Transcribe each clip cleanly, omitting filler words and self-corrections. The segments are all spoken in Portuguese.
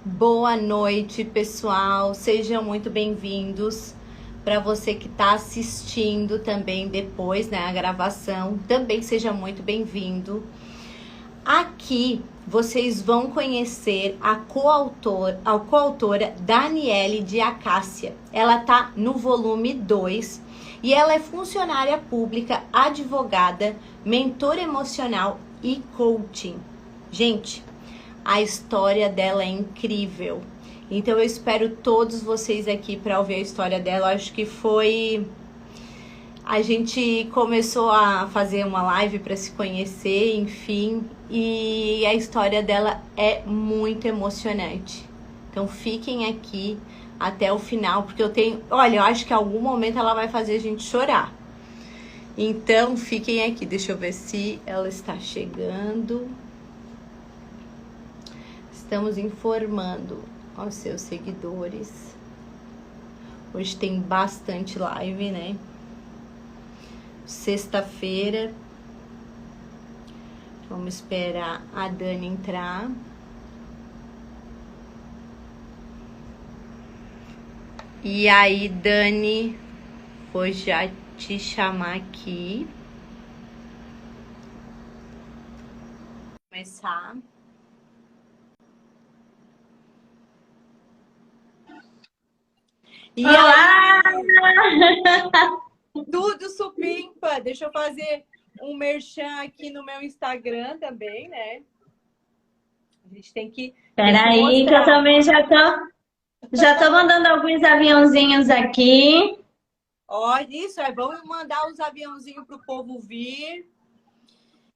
Boa noite, pessoal. Sejam muito bem-vindos. Para você que está assistindo também depois, né, a gravação, também seja muito bem-vindo. Aqui vocês vão conhecer a coautora Daniele de Acácia. Ela tá no volume 2 e ela é funcionária pública, advogada, mentora emocional e coaching. Gente, a história dela é incrível. Então eu espero todos vocês aqui para ouvir a história dela. Eu acho que foi... A gente começou a fazer uma live para se conhecer, enfim, e a história dela é muito emocionante. Então fiquem aqui até o final, porque eu tenho... Olha, eu acho que em algum momento ela vai fazer a gente chorar. Então fiquem aqui, deixa eu ver se ela está chegando. Estamos informando aos seus seguidores. Hoje tem bastante live, né? Sexta-feira. Vamos esperar a Dani entrar. E aí, Dani, vou já te chamar aqui. Vou começar. E Olá! Tudo supimpa. Deixa eu fazer um merchan aqui no meu Instagram também, né? A gente tem que... Peraí, que eu também já tô mandando alguns aviãozinhos aqui. Ó, isso, vamos mandar os aviãozinhos pro povo vir.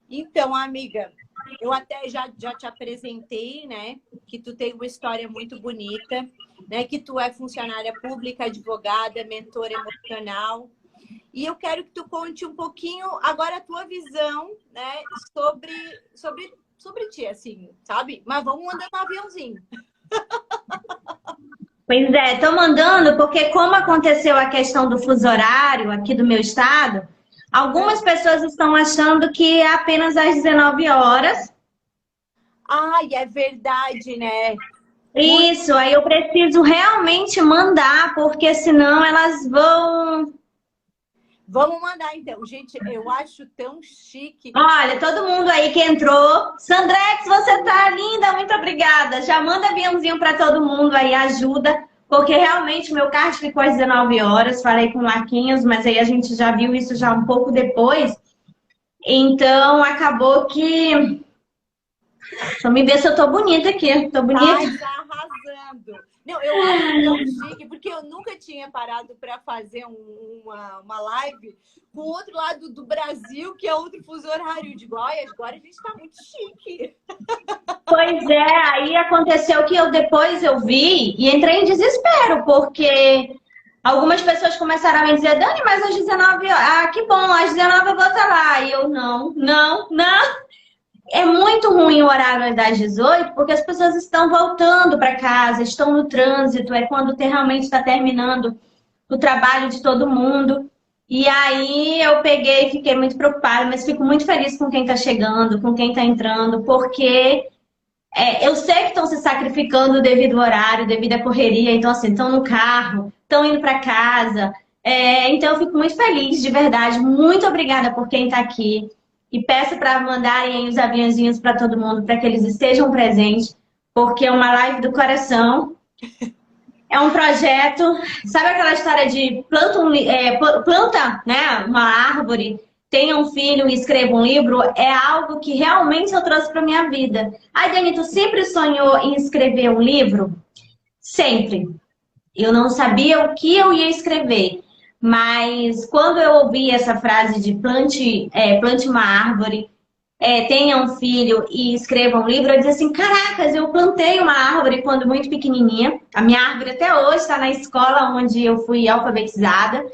Então, amiga, eu até já te apresentei, né? Que tu tem uma história muito bonita, né? Que tu é funcionária pública, advogada, mentora emocional. E eu quero que tu conte um pouquinho agora a tua visão, né? Sobre ti, assim, sabe? Mas vamos mandando um aviãozinho. Pois é, tô mandando porque como aconteceu a questão do fuso horário aqui do meu estado, algumas pessoas estão achando que é apenas às 19 horas. Ai, é verdade, né? Isso, aí eu preciso realmente mandar, porque senão elas vão... Vamos mandar, então. Gente, eu acho tão chique. Olha, todo mundo aí que entrou. Sandrex, você tá linda, muito obrigada. Já manda aviãozinho para todo mundo aí, ajuda. Porque realmente meu card ficou às 19 horas. Falei com o Marquinhos, mas aí a gente já viu isso já um pouco depois. Então, acabou que... Deixa eu me ver se eu tô bonita aqui. Tô bonita? Ai, tá arrasando. Não, eu acho tão chique, porque eu nunca tinha parado para fazer uma live com o outro lado do Brasil, que é outro fuso horário. De Goiás. Agora a gente tá muito chique. Pois é, aí aconteceu que depois eu vi e entrei em desespero, porque algumas pessoas começaram a me dizer, Dani, mas às 19 horas, que bom, às 19 eu vou estar lá. E eu, não. É muito ruim o horário das 18, porque as pessoas estão voltando para casa, estão no trânsito, é quando realmente está terminando o trabalho de todo mundo. E aí eu peguei e fiquei muito preocupada, mas fico muito feliz com quem está chegando, com quem está entrando, porque eu sei que estão se sacrificando devido ao horário, devido à correria, então assim, estão no carro, estão indo para casa. Então eu fico muito feliz, de verdade. Muito obrigada por quem está aqui. E peço para mandarem os aviãozinhos para todo mundo, para que eles estejam presentes, porque é uma live do coração. É um projeto, sabe aquela história de planta, né, uma árvore, tenha um filho e escreva um livro? É algo que realmente eu trouxe para minha vida. Ai, Dani, tu sempre sonhou em escrever um livro? Sempre. Eu não sabia o que eu ia escrever, mas quando eu ouvi essa frase de plante uma árvore, tenha um filho e escreva um livro, eu disse assim, caracas, eu plantei uma árvore quando muito pequenininha. A minha árvore até hoje está na escola onde eu fui alfabetizada,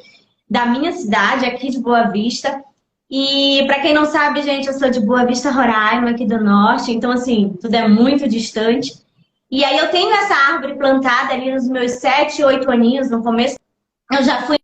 da minha cidade, aqui de Boa Vista. E para quem não sabe, gente, eu sou de Boa Vista, Roraima, aqui do norte, então assim, tudo é muito distante. E aí eu tenho essa árvore plantada ali nos meus 7, 8 aninhos, no começo. Eu já fui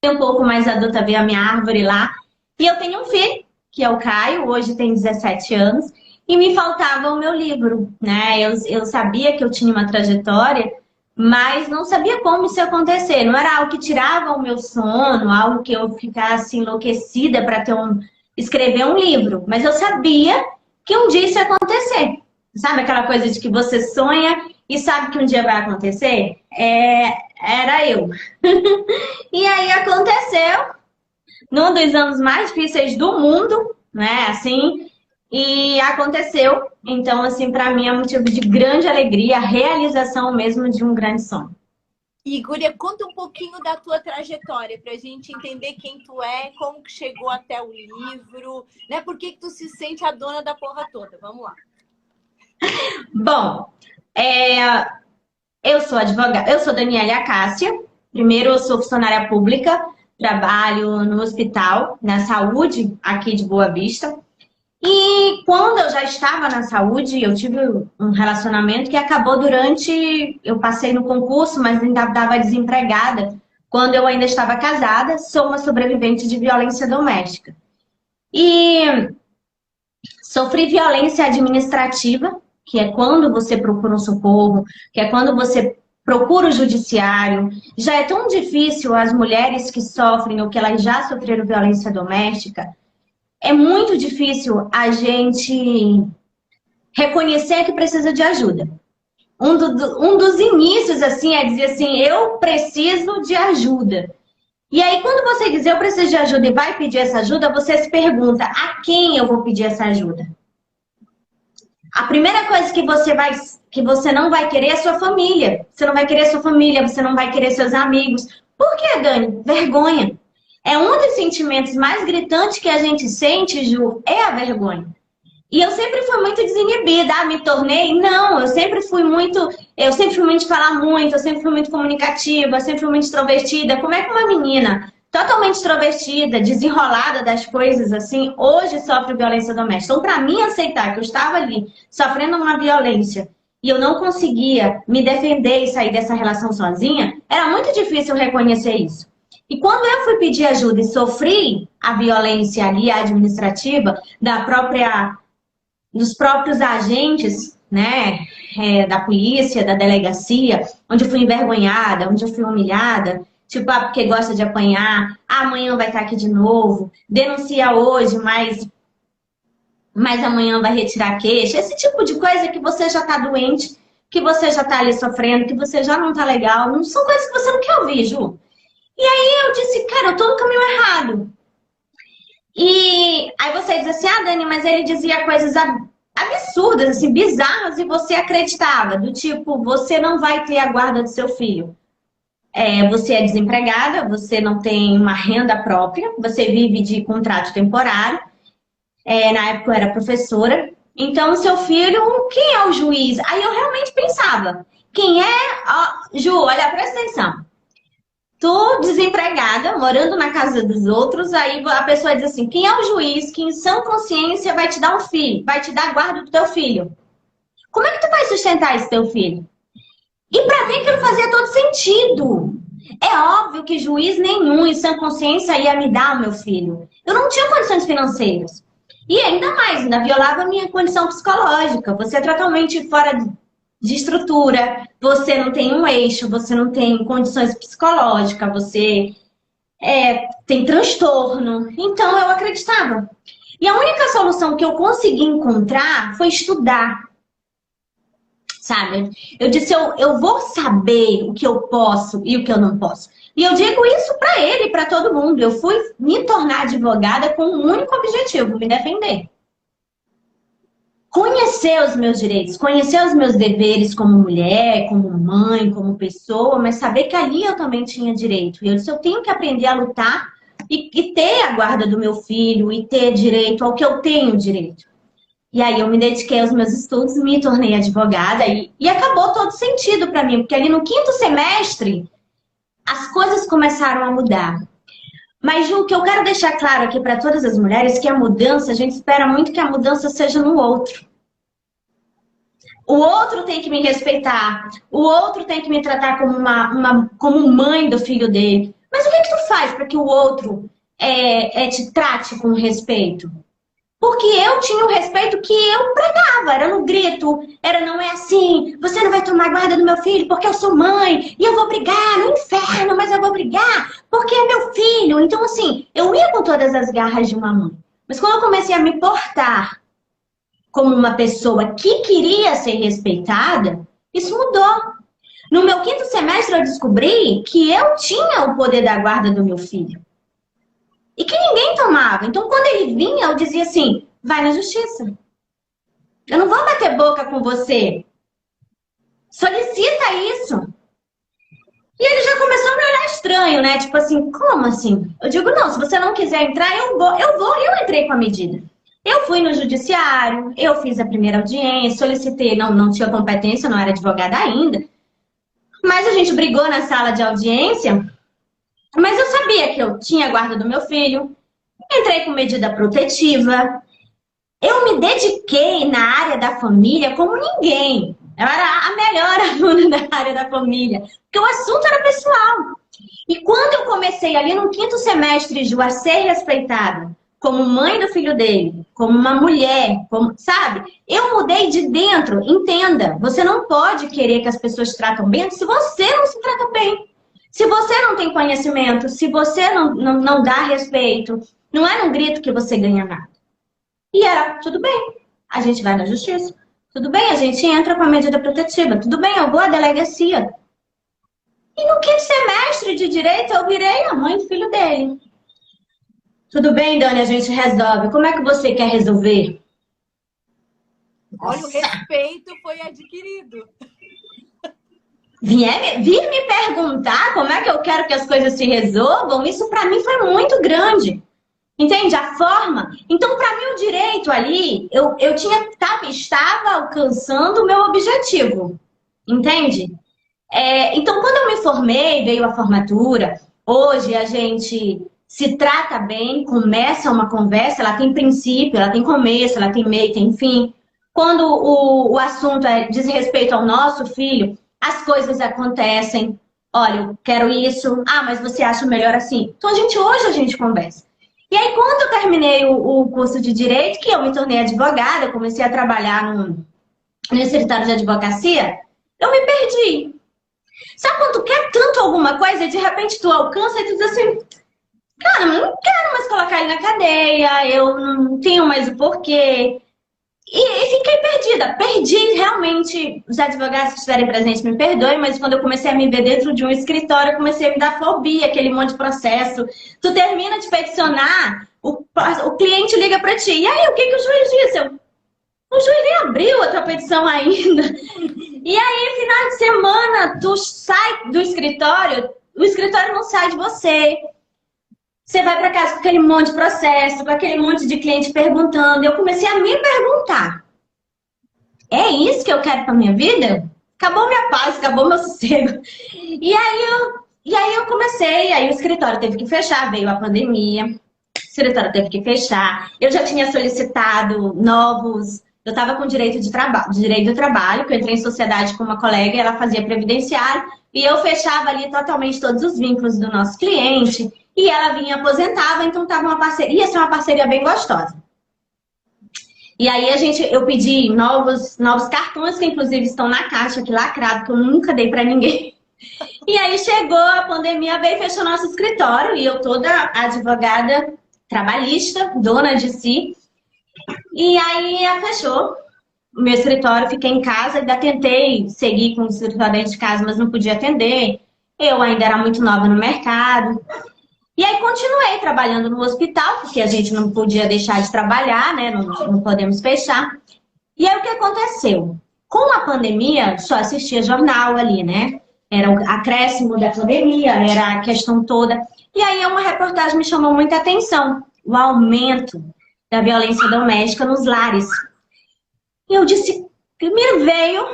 um pouco mais adulta ver a minha árvore lá. E eu tenho um filho, que é o Caio, hoje tem 17 anos. e me faltava o meu livro, né? Eu sabia que eu tinha uma trajetória, mas não sabia como isso ia acontecer. Não era algo que tirava o meu sono, algo que eu ficasse enlouquecida para escrever um livro. Mas eu sabia que um dia isso ia acontecer. Sabe aquela coisa de que você sonha e sabe que um dia vai acontecer? Era eu. E aí aconteceu, num dos anos mais difíceis do mundo, né? Assim, e aconteceu. Então, assim, para mim é motivo de grande alegria, a realização mesmo de um grande sonho. E, Guria, conta um pouquinho da tua trajetória, pra gente entender quem tu é, como que chegou até o livro, né? Por que que tu se sente a dona da porra toda? Vamos lá. Bom, eu sou advogada, eu sou Daniela Acácia. Primeiro, eu sou funcionária pública, trabalho no hospital, na saúde aqui de Boa Vista. E quando eu já estava na saúde, eu tive um relacionamento que acabou durante. Eu passei no concurso, mas ainda estava desempregada. Quando eu ainda estava casada, sou uma sobrevivente de violência doméstica. E sofri violência administrativa, que é quando você procura um socorro, que é quando você procura o judiciário. Já é tão difícil as mulheres que sofrem ou que elas já sofreram violência doméstica. É muito difícil a gente reconhecer que precisa de ajuda. Um dos inícios, assim, é dizer assim, eu preciso de ajuda. E aí, quando você diz eu preciso de ajuda e vai pedir essa ajuda, você se pergunta, a quem eu vou pedir essa ajuda? A primeira coisa que você não vai querer é a sua família. Você não vai querer a sua família, você não vai querer seus amigos. Por quê, Dani? Vergonha. É um dos sentimentos mais gritantes que a gente sente, Ju, é a vergonha. E eu sempre fui muito desinibida, me tornei? Não, eu sempre fui muito de falar muito, eu sempre fui muito comunicativa, eu sempre fui muito extrovertida. Como é que uma menina totalmente extrovertida, desenrolada das coisas assim, hoje sofre violência doméstica? Então, para mim aceitar que eu estava ali sofrendo uma violência e eu não conseguia me defender e sair dessa relação sozinha, era muito difícil reconhecer isso. E quando eu fui pedir ajuda e sofri a violência ali administrativa dos próprios agentes, né, da polícia, da delegacia, onde eu fui envergonhada, onde eu fui humilhada, tipo, porque gosta de apanhar, amanhã vai estar aqui de novo, denuncia hoje, mas amanhã vai retirar a queixa, esse tipo de coisa que você já está doente, que você já está ali sofrendo, que você já não está legal, não são coisas que você não quer ouvir, Ju. E aí eu disse, cara, eu tô no caminho errado. E aí você diz assim, ah, Dani, mas ele dizia coisas absurdas, assim, bizarras, e você acreditava. Do tipo, você não vai ter a guarda do seu filho. Você é desempregada, você não tem uma renda própria, você vive de contrato temporário. Na época eu era professora. Então, o seu filho, quem é o juiz? Aí eu realmente pensava, quem é... Ó, Ju, olha, presta atenção. Tô desempregada, morando na casa dos outros, aí a pessoa diz assim, quem é o juiz que em sã consciência vai te dar um filho, vai te dar a guarda do teu filho? Como é que tu vai sustentar esse teu filho? E pra mim aquilo fazia todo sentido. É óbvio que juiz nenhum em sã consciência ia me dar o meu filho. Eu não tinha condições financeiras. E ainda mais, ainda violava a minha condição psicológica. Você é totalmente fora de estrutura, você não tem um eixo, você não tem condições psicológicas, você tem transtorno. Então eu acreditava. E a única solução que eu consegui encontrar foi estudar. Sabe? Eu disse, eu vou saber o que eu posso e o que eu não posso. E eu digo isso para ele, para todo mundo. Eu fui me tornar advogada com um único objetivo, me defender. Conhecer os meus direitos, conhecer os meus deveres como mulher, como mãe, como pessoa, mas saber que ali eu também tinha direito. E eu disse, eu tenho que aprender a lutar e ter a guarda do meu filho e ter direito ao que eu tenho direito. E aí eu me dediquei aos meus estudos, me tornei advogada e acabou todo sentido para mim, porque ali no 5º semestre as coisas começaram a mudar. Mas, Ju, o que eu quero deixar claro aqui para todas as mulheres que a mudança, a gente espera muito que a mudança seja no outro. O outro tem que me respeitar, o outro tem que me tratar como como mãe do filho dele. Mas o que tu faz para que o outro te trate com respeito? Porque eu tinha o respeito que eu pregava, era no grito, era não é assim, você não vai tomar guarda do meu filho porque eu sou mãe, e eu vou brigar no inferno, mas eu vou brigar porque é meu filho. Então, assim, eu ia com todas as garras de uma mãe. Mas quando eu comecei a me portar como uma pessoa que queria ser respeitada, isso mudou. No meu 5º semestre, eu descobri que eu tinha o poder da guarda do meu filho. E que ninguém tomava. Então, quando ele vinha, eu dizia assim, vai na justiça. Eu não vou bater boca com você. Solicita isso. E ele já começou a me olhar estranho, né? Tipo assim, como assim? Eu digo, não, se você não quiser entrar, eu vou. E eu entrei com a medida. Eu fui no judiciário, eu fiz a primeira audiência, solicitei, não tinha competência, não era advogada ainda. Mas a gente brigou na sala de audiência, mas eu sabia que eu tinha a guarda do meu filho, entrei com medida protetiva, eu me dediquei na área da família como ninguém. Eu era a melhor aluna da área da família, porque o assunto era pessoal. E quando eu comecei ali no 5º semestre, Ju, a ser respeitada como mãe do filho dele, como uma mulher, como, sabe? Eu mudei de dentro. Entenda, você não pode querer que as pessoas te tratam bem se você não se trata bem. Se você não tem conhecimento, se você não dá respeito, não é num grito que você ganha nada. E era, tudo bem, a gente vai na justiça. Tudo bem, a gente entra com a medida protetiva. Tudo bem, eu vou à delegacia. E no 5º semestre de direito, eu virei a mãe do filho dele. Tudo bem, Dani, a gente resolve. Como é que você quer resolver? Olha, o respeito foi adquirido. Vir me perguntar como é que eu quero que as coisas se resolvam, isso para mim foi muito grande. Entende? A forma. Então, para mim, o direito ali, eu estava alcançando o meu objetivo. Entende? Então, quando eu me formei, veio a formatura. Hoje a gente se trata bem, começa uma conversa, ela tem princípio, ela tem começo, ela tem meio, tem fim. Quando o assunto diz respeito ao nosso filho, as coisas acontecem. Olha, eu quero isso. Ah, mas você acha melhor assim? Então, hoje a gente conversa. E aí, quando eu terminei o curso de Direito, que eu me tornei advogada, eu comecei a trabalhar no escritório de advocacia, eu me perdi. Sabe quando tu quer tanto alguma coisa e de repente tu alcança e tu diz assim, cara, eu não quero mais colocar ele na cadeia, eu não tenho mais o porquê. E fiquei perdida. Perdi realmente. Os advogados que estiverem presentes me perdoem, mas quando eu comecei a me ver dentro de um escritório, eu comecei a me dar fobia, aquele monte de processo. Tu termina de peticionar, o cliente liga pra ti. E aí, o que o juiz disse? O juiz nem abriu a tua petição ainda. E aí, final de semana, tu sai do escritório, o escritório não sai de você. Você vai para casa com aquele monte de processo, com aquele monte de cliente perguntando. Eu comecei a me perguntar. É isso que eu quero para minha vida? Acabou minha paz, acabou meu sossego. E aí eu comecei, aí o escritório teve que fechar, veio a pandemia. O escritório teve que fechar. Eu já tinha solicitado novos. Eu estava com direito do trabalho, que eu entrei em sociedade com uma colega, ela fazia previdenciário, e eu fechava ali totalmente todos os vínculos do nosso cliente. E ela vinha aposentava, então tava uma parceria, ia ser uma parceria bem gostosa. E aí eu pedi novos cartões, que inclusive estão na caixa aqui lacrado, que eu nunca dei pra ninguém. E aí chegou a pandemia, veio e fechou nosso escritório, e eu toda advogada trabalhista, dona de si. E aí ela fechou o meu escritório, fiquei em casa, ainda tentei seguir com o escritório dentro de casa, mas não podia atender. Eu ainda era muito nova no mercado. E aí continuei trabalhando no hospital, porque a gente não podia deixar de trabalhar, né? Não podemos fechar. E aí o que aconteceu? Com a pandemia, só assistia jornal ali, né? Era o acréscimo da pandemia, era a questão toda. E aí uma reportagem me chamou muita atenção. O aumento da violência doméstica nos lares. E eu disse, primeiro veio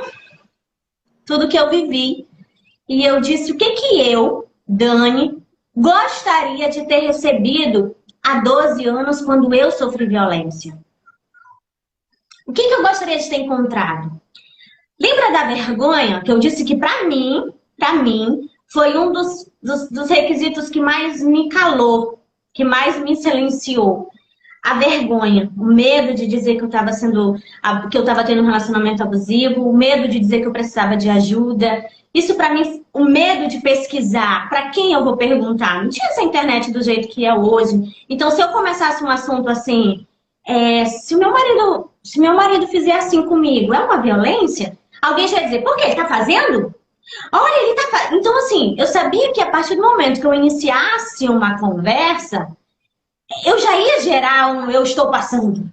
tudo que eu vivi. E eu disse, o que eu, Dani, gostaria de ter recebido há 12 anos quando eu sofri violência? O que eu gostaria de ter encontrado? Lembra da vergonha que eu disse que para mim, foi um dos requisitos que mais me calou, que mais me silenciou. a vergonha, o medo de dizer que eu estava que eu estava tendo um relacionamento abusivo, o medo de dizer que eu precisava de ajuda. Isso para mim, o medo de pesquisar, para quem eu vou perguntar? Não tinha essa internet do jeito que é hoje. Então, se eu começasse um assunto assim, se meu marido fizer assim comigo, é uma violência? Alguém já ia dizer, por quê? Ele tá fazendo? Olha, ele tá fazendo. Então, assim, eu sabia que a partir do momento que eu iniciasse uma conversa, eu já ia gerar um eu estou passando.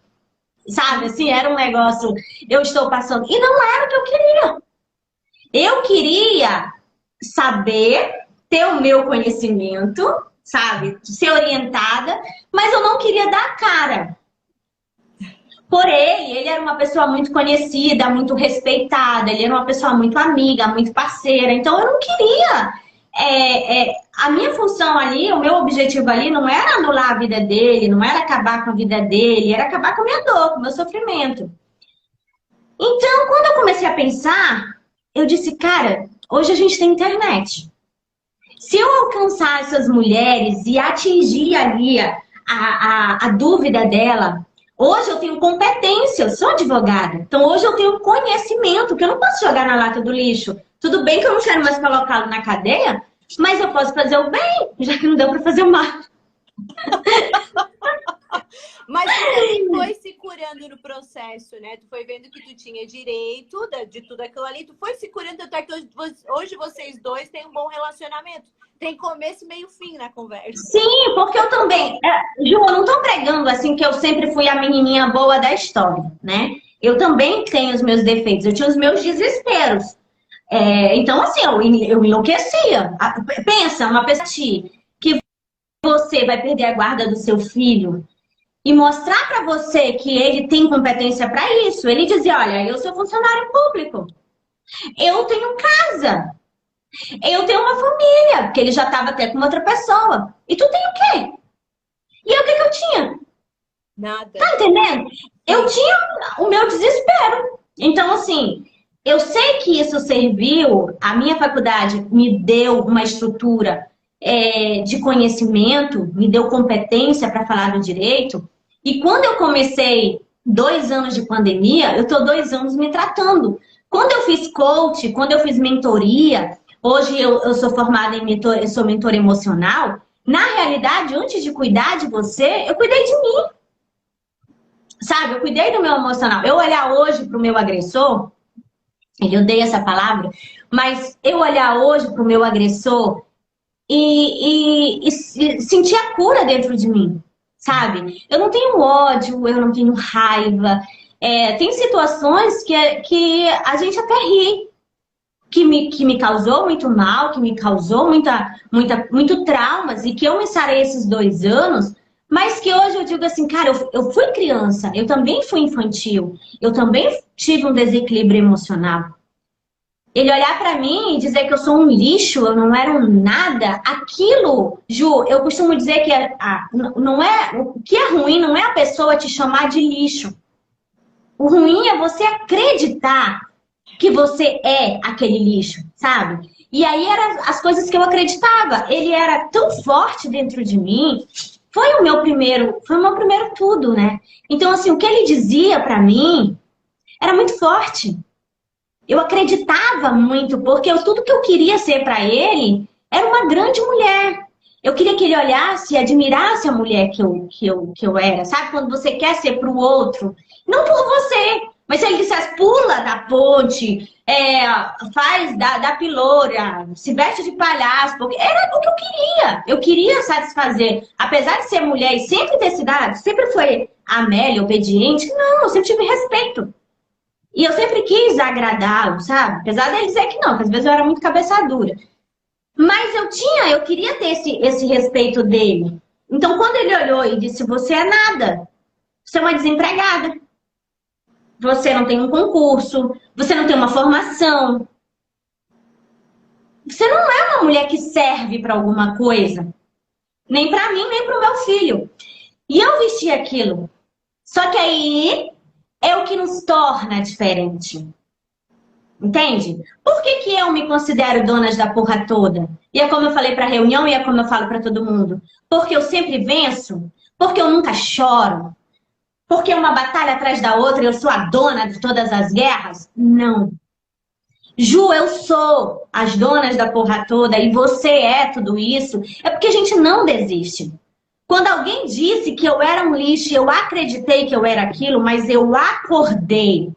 Sabe, assim, era um negócio, eu estou passando. E não era o que eu queria. Eu queria saber, ter o meu conhecimento, sabe, ser orientada, mas eu não queria dar a cara. Por ele era uma pessoa muito conhecida, muito respeitada, ele era uma pessoa muito amiga, muito parceira. Então eu não queria. A minha função ali, o meu objetivo ali não era anular a vida dele, não era acabar com a vida dele, era acabar com a minha dor, com o meu sofrimento. Então, quando eu comecei a pensar, eu disse, cara, hoje a gente tem internet. Se eu alcançar essas mulheres e atingir ali a dúvida dela, hoje eu tenho competência, eu sou advogada. Então hoje eu tenho conhecimento, que eu não posso jogar na lata do lixo. Tudo bem que eu não quero mais colocá-lo na cadeia, mas eu posso fazer o bem, já que não deu para fazer o mal. Mas tu também foi se curando no processo, né? Tu foi vendo que tu tinha direito de tudo aquilo ali. Tu foi se curando até que hoje vocês dois têm um bom relacionamento. Tem começo, meio, fim na conversa. Sim, porque eu também... Ju, eu não tô pregando assim que eu sempre fui a menininha boa da história, né? Eu também tenho os meus defeitos. Eu tinha os meus desesperos. Então, assim, eu enlouquecia. Pensa, uma pessoa que você vai perder a guarda do seu filho e mostrar para você que ele tem competência para isso. Ele dizia, olha, eu sou funcionário público. Eu tenho casa. Eu tenho uma família, porque ele já estava até com outra pessoa. E tu tem o quê? E eu, o que eu tinha? Nada. Tá entendendo? Eu tinha o meu desespero. Então, assim, eu sei que isso serviu, a minha faculdade me deu uma estrutura de conhecimento, me deu competência para falar do direito. E quando eu comecei 2 anos de pandemia, eu estou 2 anos me tratando. Quando eu fiz coach, quando eu fiz mentoria, hoje eu sou formada eu sou mentora emocional. Na realidade, antes de cuidar de você, eu cuidei de mim. Sabe, eu cuidei do meu emocional. Eu olhar hoje para o meu agressor, eu odeio essa palavra, mas eu olhar hoje para o meu agressor e sentir a cura dentro de mim, sabe? Eu não tenho ódio, eu não tenho raiva. Tem situações que a gente até ri, que me causou muito mal, que me causou muito traumas e que eu me sarei esses 2 anos, mas que hoje eu digo assim, cara, eu fui criança, eu também fui infantil, eu também tive um desequilíbrio emocional. Ele olhar pra mim e dizer que eu sou um lixo, eu não era um nada, aquilo, Ju, eu costumo dizer que não é, o que é ruim não é a pessoa te chamar de lixo. O ruim é você acreditar que você é aquele lixo, sabe? E aí eram as coisas que eu acreditava. Ele era tão forte dentro de mim. Foi o meu primeiro tudo, né? Então, assim, o que ele dizia pra mim era muito forte. Eu acreditava muito, porque tudo que eu queria ser pra ele era uma grande mulher. Eu queria que ele olhasse e admirasse a mulher que eu era. Sabe? Quando você quer ser pro outro, não por você. Mas se ele dissesse, pula da ponte, faz da piloura, se veste de palhaço, porque era o que eu queria. Eu queria satisfazer. Apesar de ser mulher e sempre ter cidade, sempre foi Amélia, obediente. Não, eu sempre tive respeito. E eu sempre quis agradá-lo, sabe? Apesar dele dizer que não, que às vezes eu era muito cabeça dura. Mas eu queria ter esse respeito dele. Então, quando ele olhou e disse, você é nada, você é uma desempregada. Você não tem um concurso, você não tem uma formação. Você não é uma mulher que serve para alguma coisa. Nem para mim, nem para o meu filho. E eu vesti aquilo. Só que aí é o que nos torna diferente. Entende? Por que eu me considero dona da porra toda? E é como eu falei pra reunião e é como eu falo pra todo mundo. Porque eu sempre venço? Porque eu nunca choro? Porque uma batalha atrás da outra, eu sou a dona de todas as guerras? Não. Ju, eu sou as donas da porra toda e você é tudo isso. É porque a gente não desiste. Quando alguém disse que eu era um lixo, eu acreditei que eu era aquilo, mas eu acordei.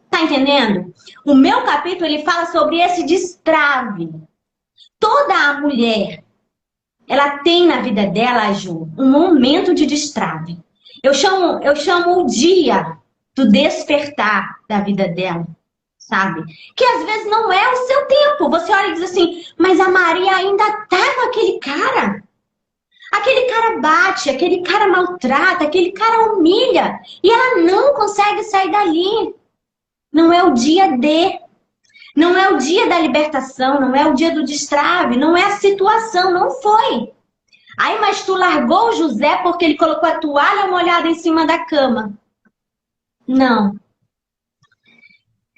Tá entendendo? O meu capítulo, ele fala sobre esse destrave. Toda a mulher, ela tem na vida dela, Ju, um momento de destrave. Eu chamo o dia do despertar da vida dela, sabe? Que às vezes não é o seu tempo. Você olha e diz assim, mas a Maria ainda tá com aquele cara. Aquele cara bate, aquele cara maltrata, aquele cara humilha. E ela não consegue sair dali. Não é o dia de. Não é o dia da libertação, não é o dia do destrave, não é a situação, não foi. Aí, mas tu largou o José porque ele colocou a toalha molhada em cima da cama. Não.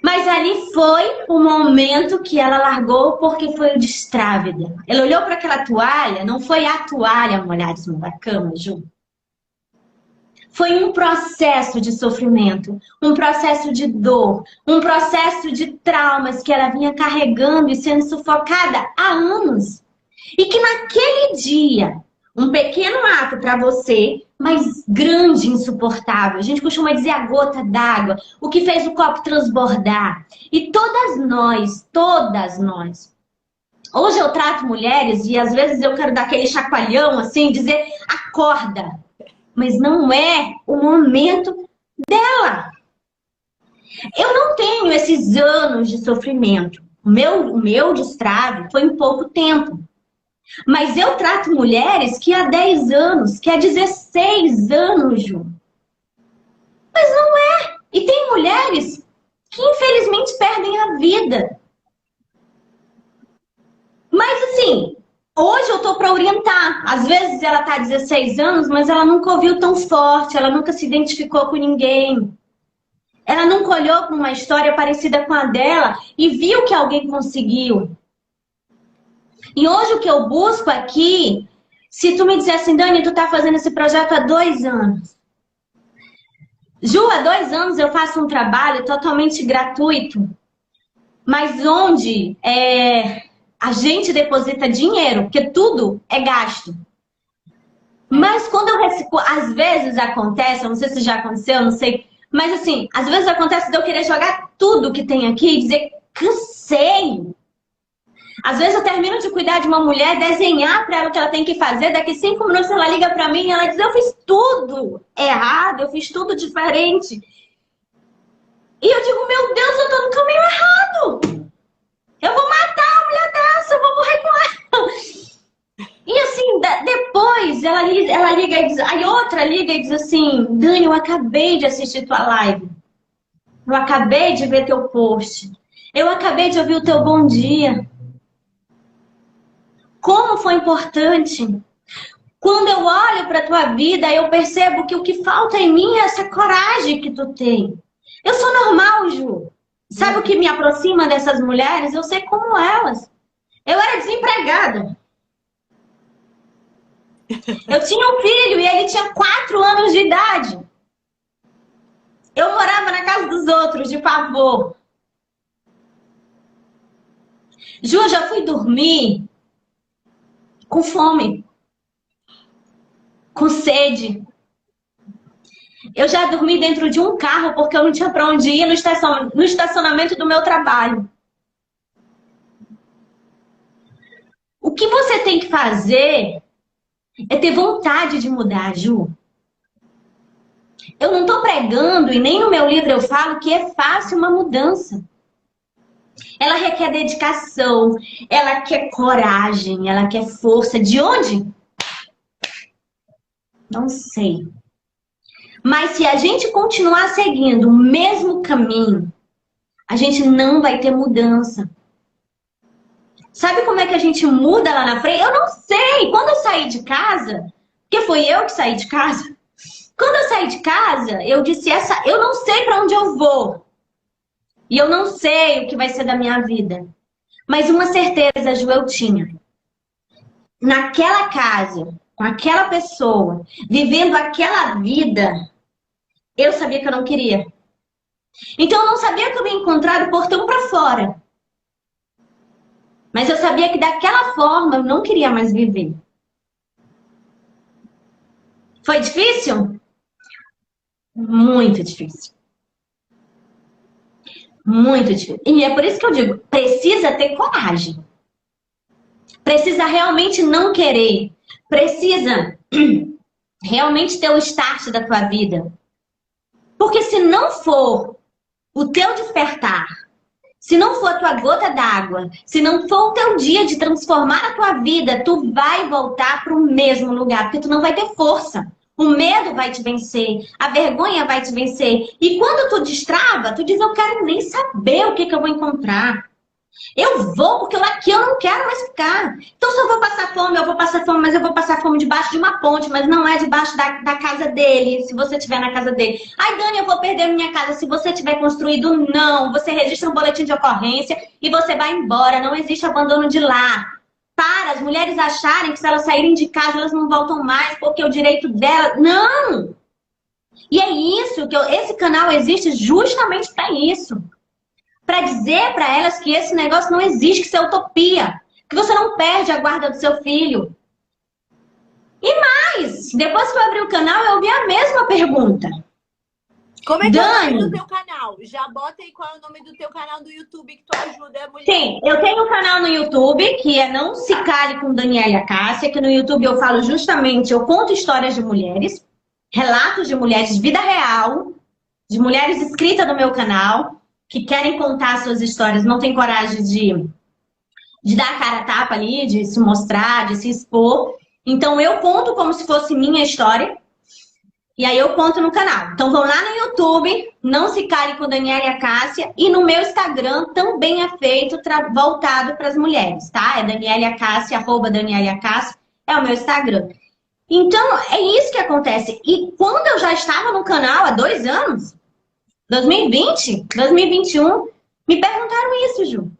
Mas ali foi o momento que ela largou porque foi o destrave dela. Ela olhou para aquela toalha, não foi a toalha molhada em cima da cama, Ju. Foi um processo de sofrimento, um processo de dor, um processo de traumas que ela vinha carregando e sendo sufocada há anos. E que naquele dia, um pequeno ato para você, mas grande e insuportável. A gente costuma dizer a gota d'água, o que fez o copo transbordar. E todas nós. Hoje eu trato mulheres e às vezes eu quero dar aquele chacoalhão assim, dizer acorda. Mas não é o momento dela. Eu não tenho esses anos de sofrimento. O meu destrave foi em pouco tempo. Mas eu trato mulheres que há 10 anos, que há 16 anos, Ju. Mas não é. E tem mulheres que infelizmente perdem a vida. Mas assim, hoje eu tô para orientar. Às vezes ela tá há 16 anos, mas ela nunca ouviu tão forte, ela nunca se identificou com ninguém. Ela nunca olhou para uma história parecida com a dela e viu que alguém conseguiu. E hoje o que eu busco aqui, se tu me disser assim, Dani, tu tá fazendo esse projeto há 2 anos. Ju, há 2 anos eu faço um trabalho totalmente gratuito, mas onde a gente deposita dinheiro, porque tudo é gasto. Mas quando eu reciclo, às vezes acontece, eu não sei se já aconteceu, não sei, mas assim, às vezes acontece de eu querer jogar tudo que tem aqui e dizer, cansei. Às vezes eu termino de cuidar de uma mulher, desenhar para ela o que ela tem que fazer, daqui 5 minutos ela liga para mim e ela diz, eu fiz tudo errado, eu fiz tudo diferente. E eu digo, meu Deus, eu tô no caminho errado. Eu vou matar a mulher dessa, eu vou morrer com ela. E assim, depois ela liga e diz, aí outra liga e diz assim, Dani, eu acabei de assistir tua live. Eu acabei de ver teu post. Eu acabei de ouvir o teu bom dia. Como foi importante. Quando eu olho para a tua vida, eu percebo que o que falta em mim é essa coragem que tu tem. Eu sou normal, Ju. Sabe o que me aproxima dessas mulheres? Eu sei como elas. Eu era desempregada. Eu tinha um filho e ele tinha 4 anos de idade. Eu morava na casa dos outros, de favor. Ju, já fui dormir com fome, com sede. Eu já dormi dentro de um carro porque eu não tinha para onde ir no estacionamento do meu trabalho. O que você tem que fazer é ter vontade de mudar, Ju. Eu não estou pregando e nem no meu livro eu falo que é fácil uma mudança. Ela requer dedicação, ela quer coragem, ela quer força. De onde? Não sei. Mas se a gente continuar seguindo o mesmo caminho, a gente não vai ter mudança. Sabe como é que a gente muda lá na frente? Eu não sei. Quando eu saí de casa, porque foi eu que saí de casa. Quando eu saí de casa, eu disse, eu não sei para onde eu vou. E eu não sei o que vai ser da minha vida. Mas uma certeza, Ju, eu tinha. Naquela casa, com aquela pessoa, vivendo aquela vida, eu sabia que eu não queria. Então eu não sabia que eu ia encontrar do portão para fora. Mas eu sabia que daquela forma eu não queria mais viver. Foi difícil? Muito difícil. Muito difícil. E é por isso que eu digo, precisa ter coragem. Precisa realmente não querer. Precisa realmente ter o start da tua vida. Porque se não for o teu despertar, se não for a tua gota d'água, se não for o teu dia de transformar a tua vida, tu vai voltar para o mesmo lugar, porque tu não vai ter força. O medo vai te vencer, a vergonha vai te vencer. E quando tu destrava, tu diz, eu quero nem saber o que eu vou encontrar. Eu vou, porque aqui eu não quero mais ficar. Então, se eu vou passar fome, eu vou passar fome, mas eu vou passar fome debaixo de uma ponte, mas não é debaixo da casa dele, se você estiver na casa dele. Ai, Dani, eu vou perder minha casa se você tiver construído. Não, você registra um boletim de ocorrência e você vai embora. Não existe abandono de lar. Para as mulheres acharem que se elas saírem de casa, elas não voltam mais, porque é o direito dela. Não! E é isso, esse canal existe justamente para isso. Para dizer para elas que esse negócio não existe, que isso é utopia. Que você não perde a guarda do seu filho. E mais, depois que eu abri o canal, eu ouvi a mesma pergunta. Como é que é o nome do teu canal? Já bota aí qual é o nome do teu canal do YouTube que tu ajuda a mulher. Sim, eu tenho um canal no YouTube que é Não Se Cale com Daniela Cássia, que no YouTube eu falo justamente, eu conto histórias de mulheres, relatos de mulheres de vida real, de mulheres inscritas no meu canal, que querem contar suas histórias, não tem coragem de dar a cara a tapa ali, de se mostrar, de se expor. Então eu conto como se fosse minha história. E aí eu conto no canal. Então vão lá no YouTube, Não Se Cale com Daniela Cássia. E no meu Instagram também é feito, voltado para as mulheres, tá? É Daniela Cássia, @Daniela Cássia, é o meu Instagram. Então é isso que acontece. E quando eu já estava no canal há 2 anos, 2020, 2021, me perguntaram isso, Ju.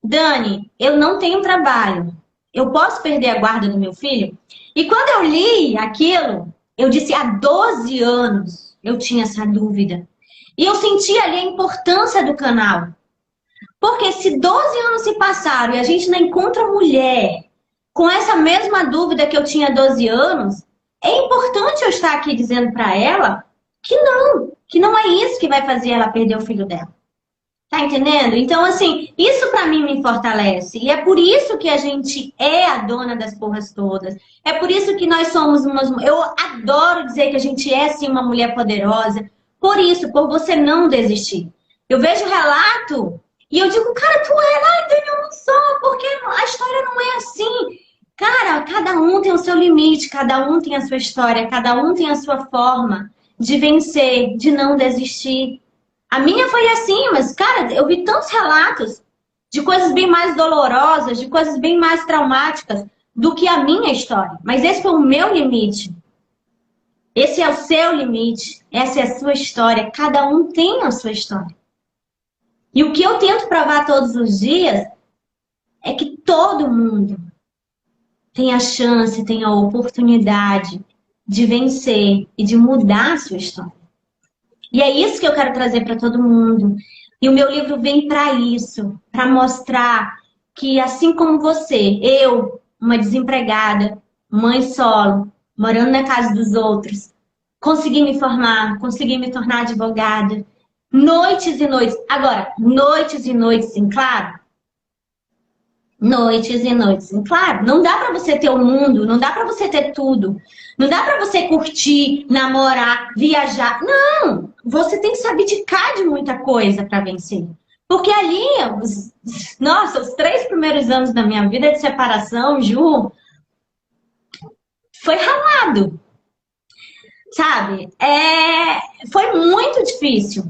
Dani, eu não tenho trabalho. Eu posso perder a guarda do meu filho? E quando eu li aquilo, eu disse, há 12 anos eu tinha essa dúvida. E eu senti ali a importância do canal. Porque se 12 anos se passaram e a gente não encontra mulher com essa mesma dúvida que eu tinha há 12 anos, é importante eu estar aqui dizendo para ela que não é isso que vai fazer ela perder o filho dela. Tá entendendo? Então, assim, isso pra mim me fortalece. E é por isso que a gente é a dona das porras todas. É por isso que nós somos umas... Eu adoro dizer que a gente é, sim, uma mulher poderosa. Por isso, por você não desistir. Eu vejo o relato e eu digo, cara, tu é? Ai, Dani, eu não sou, porque a história não é assim. Cara, cada um tem o seu limite, cada um tem a sua história, cada um tem a sua forma de vencer, de não desistir. A minha foi assim, mas, cara, eu vi tantos relatos de coisas bem mais dolorosas, de coisas bem mais traumáticas do que a minha história. Mas esse foi o meu limite. Esse é o seu limite. Essa é a sua história. Cada um tem a sua história. E o que eu tento provar todos os dias é que todo mundo tem a chance, tem a oportunidade de vencer e de mudar a sua história. E é isso que eu quero trazer para todo mundo. E o meu livro vem para isso, para mostrar que assim como você, eu, uma desempregada, mãe solo, morando na casa dos outros, consegui me formar, consegui me tornar advogada, noites e noites. Agora, noites e noites em claro? Noites e noites em claro. Não dá para você ter o mundo, não dá para você ter tudo. Não dá para você curtir, namorar, viajar. Não! Você tem que se abdicar de muita coisa para vencer. Porque ali, nossa, os 3 primeiros anos da minha vida de separação, Ju, foi ralado. Sabe? Foi muito difícil.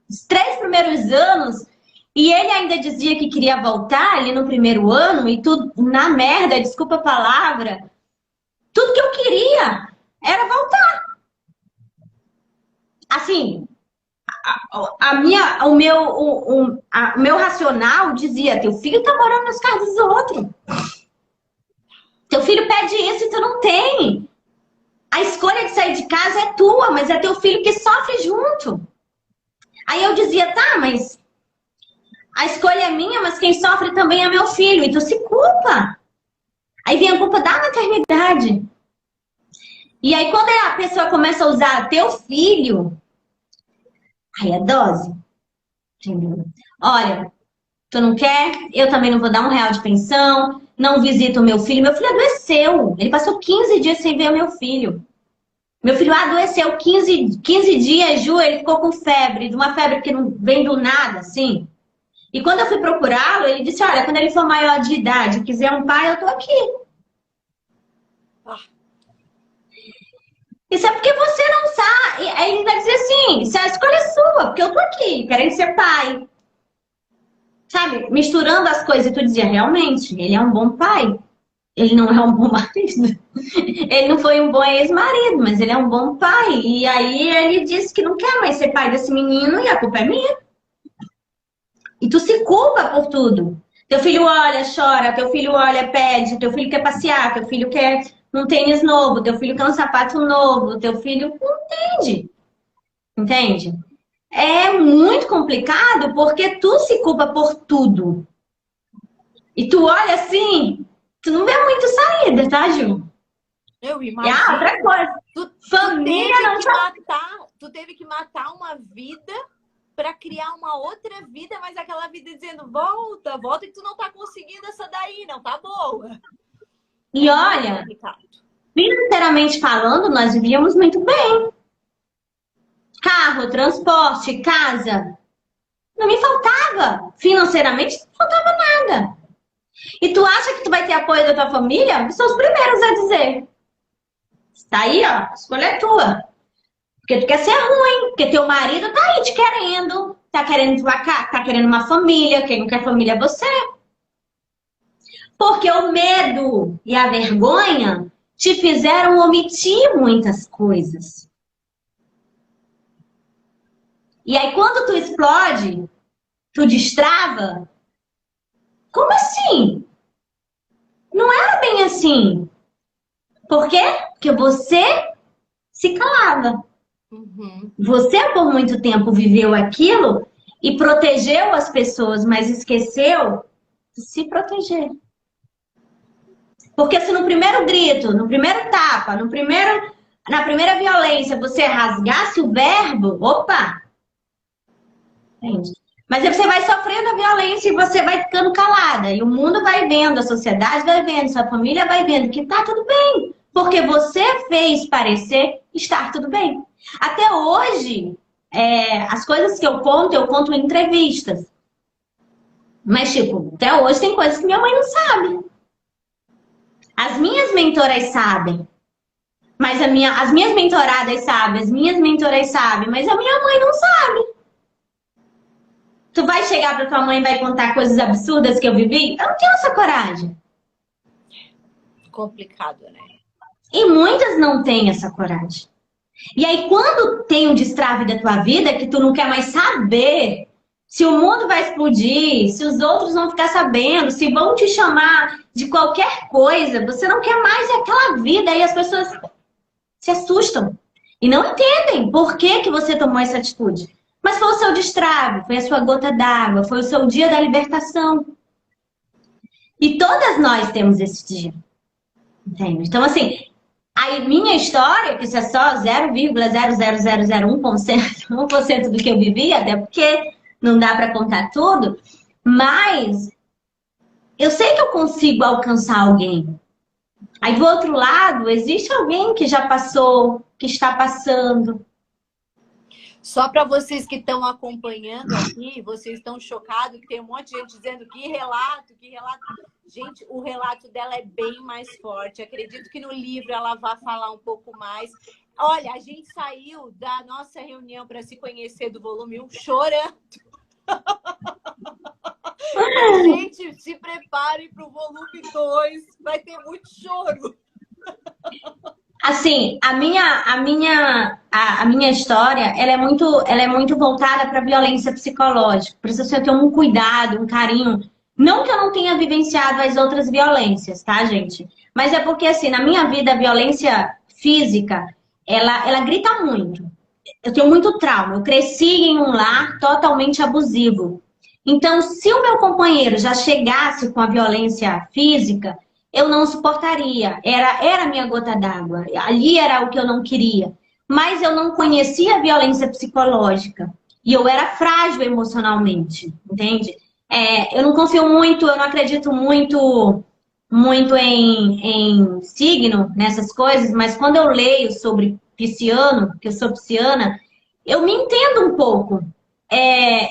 Os 3 primeiros anos, e ele ainda dizia que queria voltar ali no primeiro ano, e tudo na merda, desculpa a palavra, tudo que eu queria era voltar. Assim, o meu racional dizia, teu filho tá morando nas casas dos outros. Teu filho pede isso e tu não tem. A escolha de sair de casa é tua, mas é teu filho que sofre junto. Aí eu dizia, tá, mas a escolha é minha, mas quem sofre também é meu filho. E tu se culpa. Aí vem a culpa da maternidade. E aí quando a pessoa começa a usar teu filho, aí é dose. Entendeu? Olha, tu não quer? Eu também não vou dar R$ 1 de pensão. Não visito o meu filho. Meu filho adoeceu. Ele passou 15 dias sem ver o meu filho. Meu filho adoeceu 15 dias, Ju, ele ficou com febre, de uma febre que não vem do nada, assim. E quando eu fui procurá-lo, ele disse, olha, quando ele for maior de idade, quiser um pai, eu tô aqui. Isso é porque você não sabe. Aí ele vai dizer assim, se a escolha é sua, porque eu tô aqui, querendo ser pai. Sabe, misturando as coisas, e tu dizia, realmente, ele é um bom pai. Ele não é um bom marido. Ele não foi um bom ex-marido, mas ele é um bom pai. E aí ele disse que não quer mais ser pai desse menino e a culpa é minha. E tu se culpa por tudo. Teu filho olha, chora, teu filho olha, pede, teu filho quer passear, teu filho quer um tênis novo, teu filho quer um sapato novo, teu filho não entende. Entende? É muito complicado porque tu se culpa por tudo. E tu olha assim, tu não vê muito saída, tá, Gil? Eu E imagino. outra coisa, família não Tu teve que matar uma vida para criar uma outra vida, mas aquela vida dizendo, volta, volta, e tu não tá conseguindo essa daí, não tá boa. E olha, financeiramente falando, nós vivíamos muito bem. Carro, transporte, casa. Não me faltava. Financeiramente, não faltava nada. E tu acha que tu vai ter apoio da tua família? São os primeiros a dizer. Tá aí, ó, a escolha é tua. Porque tu quer ser ruim, porque teu marido tá aí te querendo, tá querendo tua casa, tá querendo uma família, quem não quer família é você. Porque o medo e a vergonha te fizeram omitir muitas coisas. E aí quando tu explode, tu destrava, como assim? Não era bem assim. Por quê? Porque você se calava. Uhum. Você, por muito tempo, viveu aquilo e protegeu as pessoas, mas esqueceu de se proteger. Porque se no primeiro grito, no primeiro tapa, na primeira violência, você rasgasse o verbo, opa! Entende? Mas aí você vai sofrendo a violência e você vai ficando calada. E o mundo vai vendo, a sociedade vai vendo, sua família vai vendo que tá tudo bem. Porque você fez parecer estar tudo bem. Até hoje, as coisas que eu conto em entrevistas. Mas, tipo, até hoje tem coisas que minha mãe não sabe. As minhas mentoras sabem. Mas as minhas mentoradas sabem, as minhas mentoras sabem, mas a minha mãe não sabe. Tu vai chegar pra tua mãe e vai contar coisas absurdas que eu vivi? Eu não tenho essa coragem. Complicado, né? E muitas não têm essa coragem. E aí, quando tem um destrave da tua vida, que tu não quer mais saber se o mundo vai explodir, se os outros vão ficar sabendo, se vão te chamar de qualquer coisa, você não quer mais aquela vida. E as pessoas se assustam e não entendem por que que você tomou essa atitude. Mas foi o seu destrave, foi a sua gota d'água, foi o seu dia da libertação. E todas nós temos esse dia. Entende? Então, assim, a minha história, que isso é só 0,00001% do que eu vivi, até porque não dá para contar tudo, mas eu sei que eu consigo alcançar alguém. Aí, do outro lado, existe alguém que já passou, que está passando. Só para vocês que estão acompanhando aqui, vocês estão chocados que tem um monte de gente dizendo que relato, que relato. Gente, o relato dela é bem mais forte. Acredito que no livro ela vai falar um pouco mais. Olha, a gente saiu da nossa reunião para se conhecer do volume 1 chorando. Gente, se prepare para o volume 2. Vai ter muito choro. Assim, a minha história, ela é muito voltada para violência psicológica. Por isso eu tenho um cuidado, um carinho. Não que eu não tenha vivenciado as outras violências, tá, gente? Mas é porque, assim, na minha vida, a violência física, ela grita muito. Eu tenho muito trauma. Eu cresci em um lar totalmente abusivo. Então, se o meu companheiro já chegasse com a violência física, eu não suportaria. Era a minha gota d'água. Ali era o que eu não queria. Mas eu não conhecia a violência psicológica. E eu era frágil emocionalmente, entende? Eu não confio muito, eu não acredito muito em signo, nessas coisas, mas quando eu leio sobre pisciano, que eu sou pisciana, eu me entendo um pouco.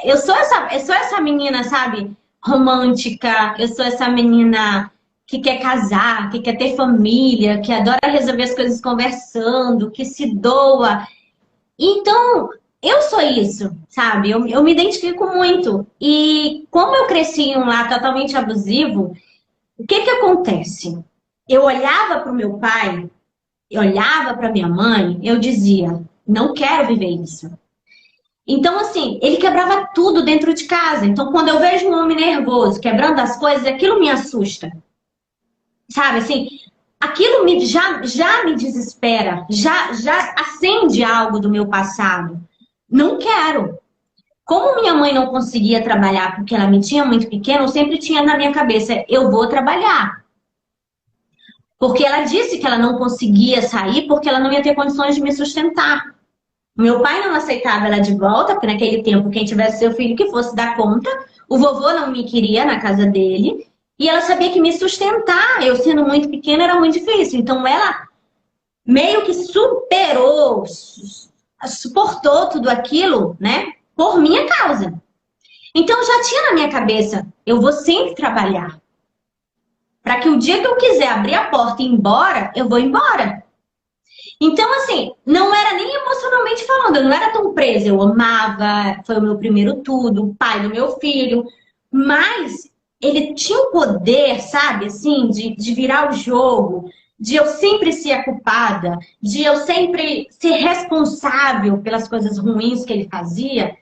Eu sou essa menina, sabe, romântica, eu sou essa menina que quer casar, que quer ter família, que adora resolver as coisas conversando, que se doa. Então, eu sou isso, sabe? Eu me identifico muito. E como eu cresci em um lar totalmente abusivo, o que que acontece? Eu olhava para o meu pai, eu olhava para minha mãe, eu dizia, não quero viver isso. Então, assim, ele quebrava tudo dentro de casa. Então, quando eu vejo um homem nervoso quebrando as coisas, aquilo me assusta. Sabe, assim, aquilo já me desespera, já acende algo do meu passado. Não quero. Como minha mãe não conseguia trabalhar porque ela me tinha muito pequena, eu sempre tinha na minha cabeça, eu vou trabalhar. Porque ela disse que ela não conseguia sair porque ela não ia ter condições de me sustentar. Meu pai não aceitava ela de volta, porque naquele tempo quem tivesse seu filho que fosse dar conta, o vovô não me queria na casa dele, e ela sabia que me sustentar, eu sendo muito pequena, era muito difícil. Então ela meio que superou, suportou tudo aquilo, né, por minha causa. Então já tinha na minha cabeça, eu vou sempre trabalhar. Para que o dia que eu quiser abrir a porta e ir embora, eu vou embora. Então, assim, não era nem emocionalmente falando, eu não era tão presa. Eu amava, foi o meu primeiro tudo, o pai do meu filho. Mas ele tinha o poder, sabe, assim, de virar o jogo, de eu sempre ser a culpada, de eu sempre ser responsável pelas coisas ruins que ele fazia.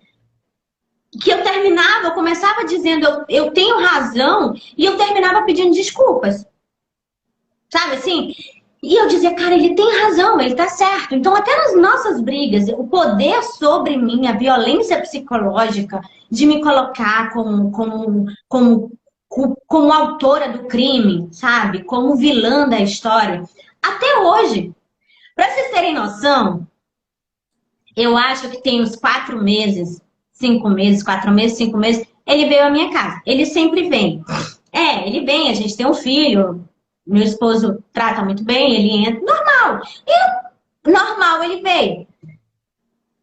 Que eu terminava, eu começava dizendo eu tenho razão, e eu terminava pedindo desculpas. Sabe, assim? E eu dizia, cara, ele tem razão, ele tá certo. Então, até nas nossas brigas, o poder sobre mim, a violência psicológica de me colocar como autora do crime, sabe? Como vilã da história. Até hoje. Pra vocês terem noção, eu acho que tem uns 4 meses, 5 meses, 4 meses, 5 meses, ele veio à minha casa. Ele sempre vem. Ele vem, a gente tem um filho. Meu esposo trata muito bem, ele entra, normal. Normal, ele veio.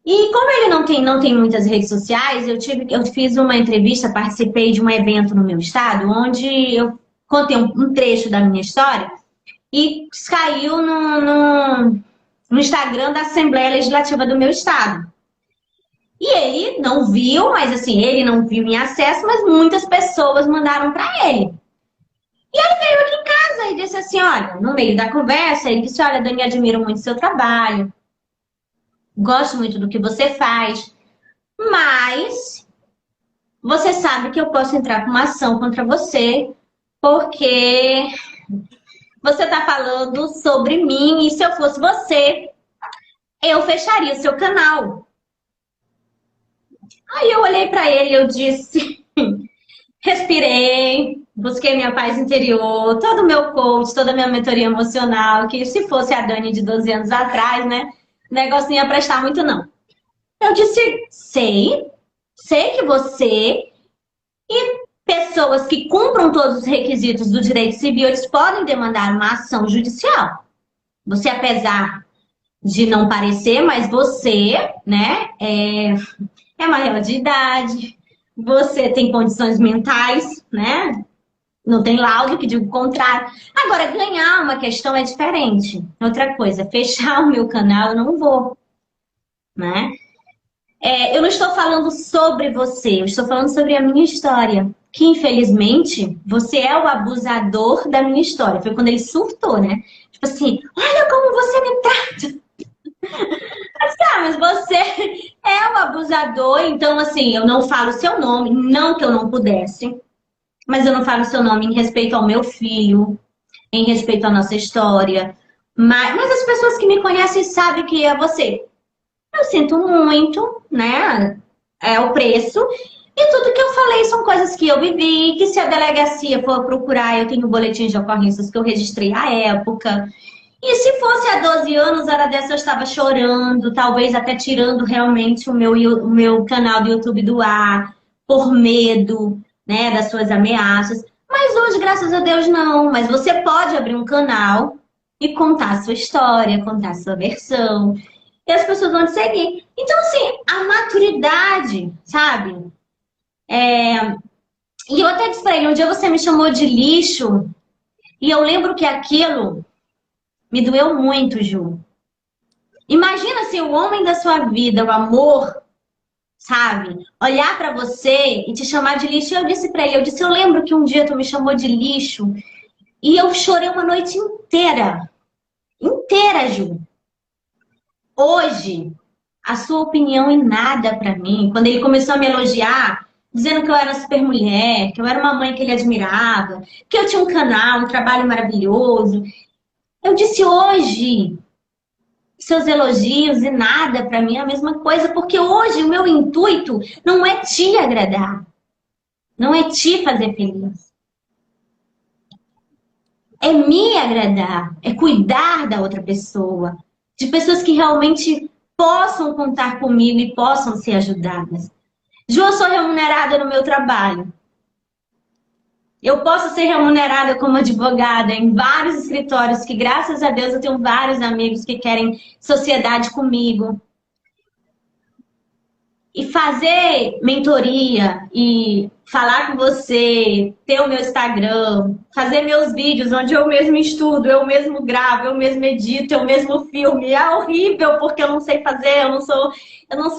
E como ele não tem muitas redes sociais, eu fiz uma entrevista, participei de um evento no meu estado, onde eu contei um trecho da minha história e caiu no Instagram da Assembleia Legislativa do meu estado. E ele não viu, mas assim, ele não viu em acesso, mas muitas pessoas mandaram para ele. E ele veio aqui em casa e disse assim, olha, no meio da conversa, ele disse, olha, Dani, admiro muito o seu trabalho, gosto muito do que você faz, mas você sabe que eu posso entrar com uma ação contra você, porque você está falando sobre mim, e se eu fosse você, eu fecharia o seu canal. Aí eu olhei para ele e eu disse, respirei, busquei minha paz interior, todo o meu coach, toda a minha mentoria emocional, que se fosse a Dani de 12 anos atrás, né, o negócio não ia prestar muito, não. Eu disse, sei que você e pessoas que cumpram todos os requisitos do direito civil, eles podem demandar uma ação judicial. Você, apesar de não parecer, mas você, né, é maior de idade, você tem condições mentais, né? Não tem laudo que diga o contrário. Agora, ganhar uma questão é diferente. Outra coisa, fechar o meu canal eu não vou, né? Eu não estou falando sobre você, eu estou falando sobre a minha história. Que, infelizmente, você é o abusador da minha história. Foi quando ele surtou, né? Tipo assim, olha como você me trata. Mas você é o abusador, então, assim, eu não falo seu nome, não que eu não pudesse. Mas eu não falo seu nome em respeito ao meu filho, em respeito à nossa história. Mas as pessoas que me conhecem sabem que é você. Eu sinto muito, né? É o preço. E tudo que eu falei são coisas que eu vivi, que se a delegacia for procurar, eu tenho boletins de ocorrências que eu registrei à época. E se fosse há 12 anos, hora dessa eu estava chorando, talvez até tirando realmente o meu canal do YouTube do ar, por medo, né, das suas ameaças. Mas hoje, graças a Deus, não. Mas você pode abrir um canal e contar a sua história, contar a sua versão. E as pessoas vão te seguir. Então, assim, a maturidade, sabe? E eu até disse pra ele, um dia você me chamou de lixo, e eu lembro que aquilo me doeu muito, Ju. Imagina se o homem da sua vida, o amor, sabe, olhar pra você e te chamar de lixo. E eu disse pra ele, eu disse, eu lembro que um dia tu me chamou de lixo e eu chorei uma noite inteira. Inteira, Ju. Hoje, a sua opinião é nada pra mim. Quando ele começou a me elogiar, dizendo que eu era super mulher, que eu era uma mãe que ele admirava, que eu tinha um canal, um trabalho maravilhoso. Eu disse hoje, seus elogios e nada pra mim é a mesma coisa, porque hoje o meu intuito não é te agradar, não é te fazer feliz. É me agradar, é cuidar da outra pessoa, de pessoas que realmente possam contar comigo e possam ser ajudadas. Ju, eu sou remunerada no meu trabalho. Eu posso ser remunerada como advogada em vários escritórios, que graças a Deus eu tenho vários amigos que querem sociedade comigo. E fazer mentoria e falar com você, ter o meu Instagram, fazer meus vídeos onde eu mesmo estudo, eu mesmo gravo, eu mesmo edito, eu mesmo filme, é horrível porque eu não sei fazer, eu não sou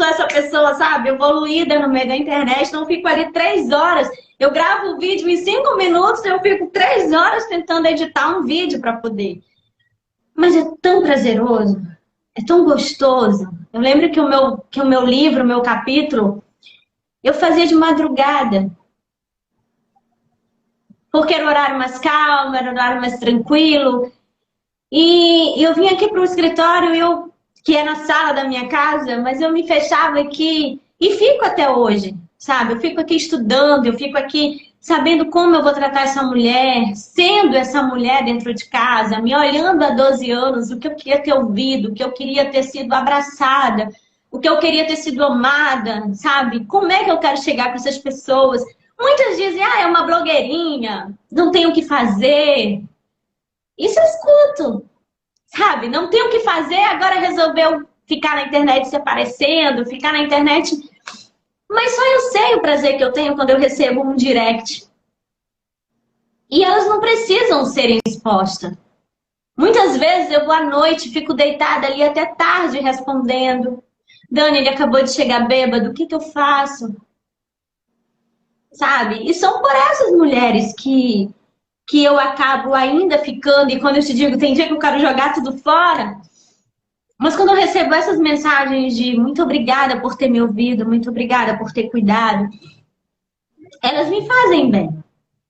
essa pessoa, sabe, evoluída no meio da internet, não fico ali 3 horas. Eu gravo o vídeo em 5 minutos, eu fico 3 horas tentando editar um vídeo para poder. Mas é tão prazeroso, é tão gostoso. Eu lembro que o meu livro, o meu capítulo, eu fazia de madrugada. Porque era o horário mais calmo, era o horário mais tranquilo. E eu vim aqui para o escritório, que é na sala da minha casa, mas eu me fechava aqui e fico até hoje, sabe? Eu fico aqui estudando, eu fico aqui sabendo como eu vou tratar essa mulher, sendo essa mulher dentro de casa, me olhando há 12 anos, o que eu queria ter ouvido, o que eu queria ter sido abraçada, o que eu queria ter sido amada, sabe? Como é que eu quero chegar com essas pessoas? Muitas dizem, ah, é uma blogueirinha, não tem o que fazer. Isso eu escuto, sabe? Não tem o que fazer, agora resolveu ficar na internet se aparecendo, ficar na internet. Mas só eu sei o prazer que eu tenho quando eu recebo um direct. E elas não precisam serem expostas. Muitas vezes eu vou à noite, fico deitada ali até tarde respondendo. Dani, ele acabou de chegar bêbado, o que eu faço? Sabe? E são por essas mulheres que eu acabo ainda ficando, e quando eu te digo, tem dia que eu quero jogar tudo fora, mas quando eu recebo essas mensagens de muito obrigada por ter me ouvido, muito obrigada por ter cuidado, elas me fazem bem.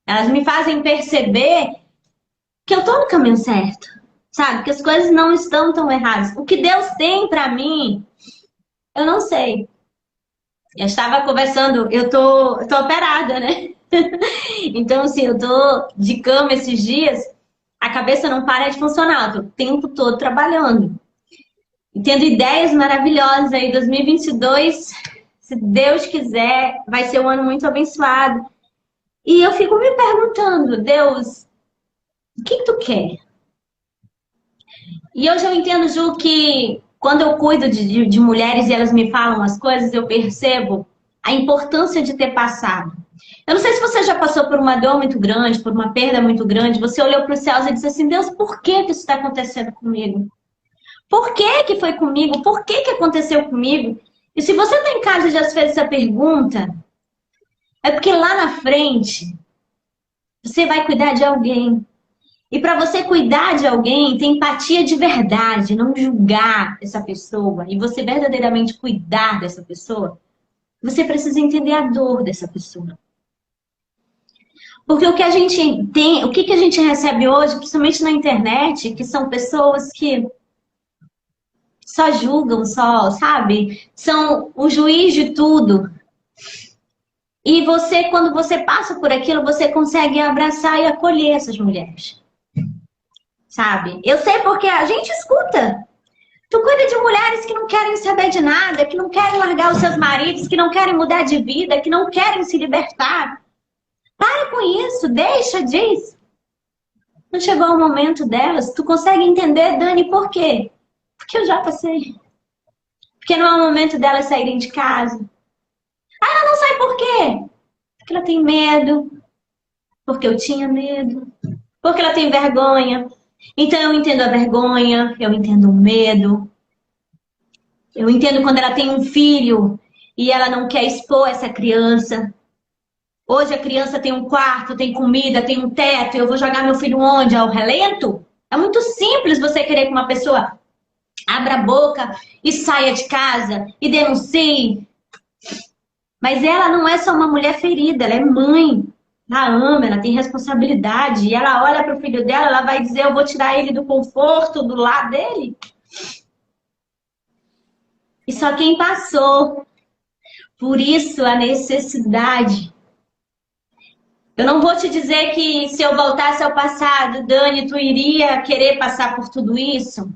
Elas me fazem perceber que eu tô no caminho certo, sabe? Que as coisas não estão tão erradas. O que Deus tem pra mim, eu não sei. Eu estava conversando, eu tô operada, né? Então, assim, eu tô de cama esses dias, a cabeça não para de funcionar, eu tô o tempo todo trabalhando. E tendo ideias maravilhosas aí, 2022, se Deus quiser, vai ser um ano muito abençoado. E eu fico me perguntando, Deus, o que tu quer? E hoje eu entendo, Ju, que quando eu cuido de mulheres e elas me falam as coisas, eu percebo a importância de ter passado. Eu não sei se você já passou por uma dor muito grande, por uma perda muito grande, você olhou para os céus e disse assim, Deus, por que isso está acontecendo comigo? Por que foi comigo? Por que aconteceu comigo? E se você está em casa e já se fez essa pergunta, é porque lá na frente você vai cuidar de alguém. E para você cuidar de alguém, tem empatia de verdade, não julgar essa pessoa. E você verdadeiramente cuidar dessa pessoa, você precisa entender a dor dessa pessoa. Porque o que a gente tem, o que a gente recebe hoje, principalmente na internet, que são pessoas que só julgam, só, sabe? São o juiz de tudo. E você, quando você passa por aquilo, você consegue abraçar e acolher essas mulheres, sabe? Eu sei porque a gente escuta. Tu cuida de mulheres que não querem saber de nada, que não querem largar os seus maridos, que não querem mudar de vida, que não querem se libertar. Para com isso, deixa disso. Não chegou o momento delas. Tu consegue entender, Dani, por quê? Porque eu já passei. Porque não é o momento delas saírem de casa. Ah, ela não sai por quê? Porque ela tem medo. Porque eu tinha medo. Porque ela tem vergonha. Então eu entendo a vergonha, eu entendo o medo. Eu entendo quando ela tem um filho e ela não quer expor essa criança. Hoje a criança tem um quarto, tem comida, tem um teto. Eu vou jogar meu filho onde? Ao relento? É muito simples você querer que uma pessoa abra a boca e saia de casa e denuncie. Mas ela não é só uma mulher ferida, ela é mãe. Ela ama, ela tem responsabilidade. E ela olha para o filho dela, ela vai dizer: eu vou tirar ele do conforto, do lar dele. E só quem passou. Por isso a necessidade. Eu não vou te dizer que se eu voltasse ao passado, Dani, tu iria querer passar por tudo isso.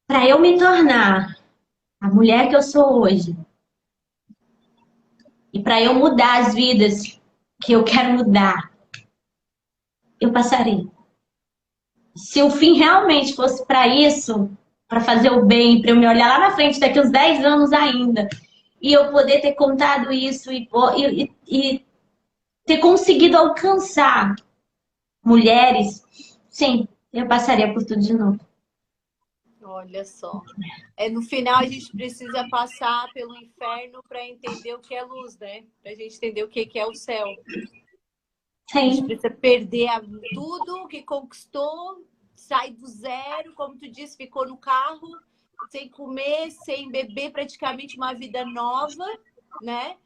Para eu me tornar a mulher que eu sou hoje. E para eu mudar as vidas que eu quero mudar, eu passarei. Se o fim realmente fosse para isso, para fazer o bem, para eu me olhar lá na frente daqui uns 10 anos ainda, e eu poder ter contado isso e ter conseguido alcançar mulheres, sim, eu passaria por tudo de novo. Olha só. No final a gente precisa passar pelo inferno para entender o que é luz, né? Para a gente entender o que é o céu. Sim. A gente precisa perder tudo que conquistou, sai do zero, como tu disse, ficou no carro, sem comer, sem beber, praticamente uma vida nova, né?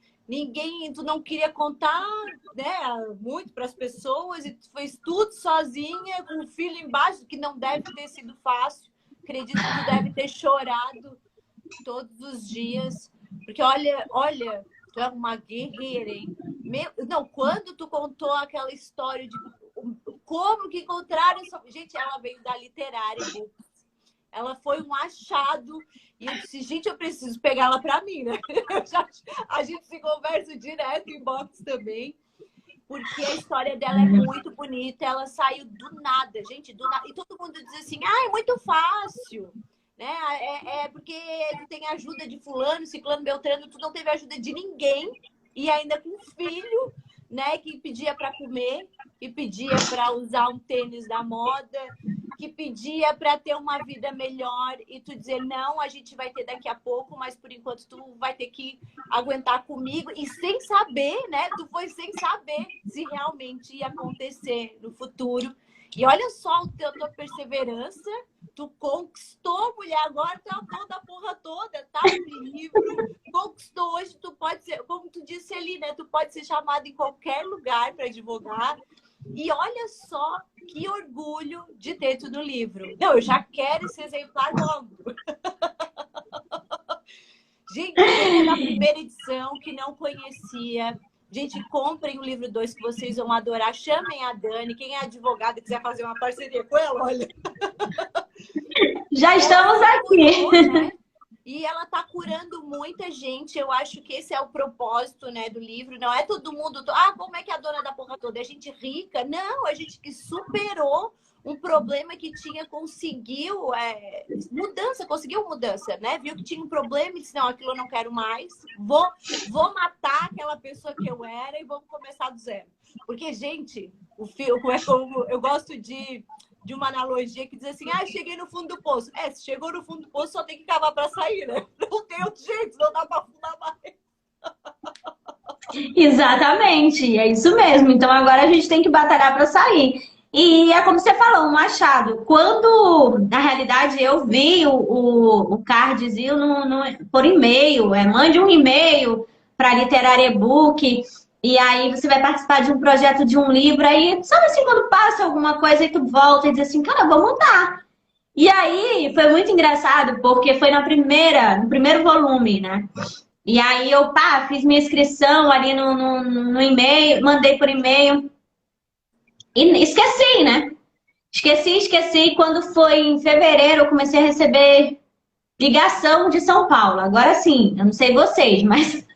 Tu não queria contar, né, muito para as pessoas e tu fez tudo sozinha, com o filho embaixo, que não deve ter sido fácil. Acredito que tu deve ter chorado todos os dias, porque olha, tu é uma guerreira, hein? Não, quando tu contou aquela história de como que encontraram... Gente, ela veio da Literária Books. Ela foi um achado. E eu disse, gente, eu preciso pegar ela para mim, né? A gente se conversa direto em box também. Porque a história dela é muito bonita. Ela saiu do nada, gente, do nada. E todo mundo diz assim, é muito fácil. Né? Porque tu tem ajuda de fulano, ciclano, beltrano, tu não teve ajuda de ninguém. E ainda com filho, né, que pedia para comer, que pedia para usar um tênis da moda, que pedia para ter uma vida melhor, e tu dizer, não, a gente vai ter daqui a pouco, mas por enquanto tu vai ter que aguentar comigo, e sem saber, né, tu foi sem saber se realmente ia acontecer no futuro. E olha só tua perseverança, tu conquistou, mulher, agora tu é a dona da porra toda, tá no livro, conquistou hoje, tu pode ser, como tu disse ali, né, tu pode ser chamado em qualquer lugar para advogar. E olha só que orgulho de ter tudo no livro. Não, eu já quero esse exemplar logo. Gente, quem é da primeira edição, que não conhecia... Gente, comprem o livro 2 que vocês vão adorar. Chamem a Dani. Quem é advogada e quiser fazer uma parceria com ela, olha. Já estamos aqui. Né? E ela está curando muita gente. Eu acho que esse é o propósito, né, do livro. Não é todo mundo... como é que é a dona da porra toda? É gente rica? Não, é gente que superou um problema que tinha, conseguiu mudança, né? Viu que tinha um problema e disse, não, aquilo eu não quero mais. Vou matar aquela pessoa que eu era e vamos começar do zero. Porque, gente, o filme é como... Eu gosto de uma analogia que diz assim, cheguei no fundo do poço. Se chegou no fundo do poço, só tem que cavar para sair, né? Não tem outro jeito, não dá para afundar mais. Exatamente, é isso mesmo. Então agora a gente tem que batalhar para sair. E é como você falou, um achado. Quando, na realidade, eu vi o cardzinho por e-mail, mande um e-mail para a Literária Book E aí você vai participar de um projeto de um livro, aí, sabe assim, quando passa alguma coisa e tu volta e diz assim, cara, vou montar. E aí foi muito engraçado, porque foi no primeiro volume, né? E aí eu, fiz minha inscrição ali no e-mail, mandei por e-mail e esqueci, né? Esqueci. Quando foi em fevereiro, eu comecei a receber ligação de São Paulo. Agora sim, eu não sei vocês, mas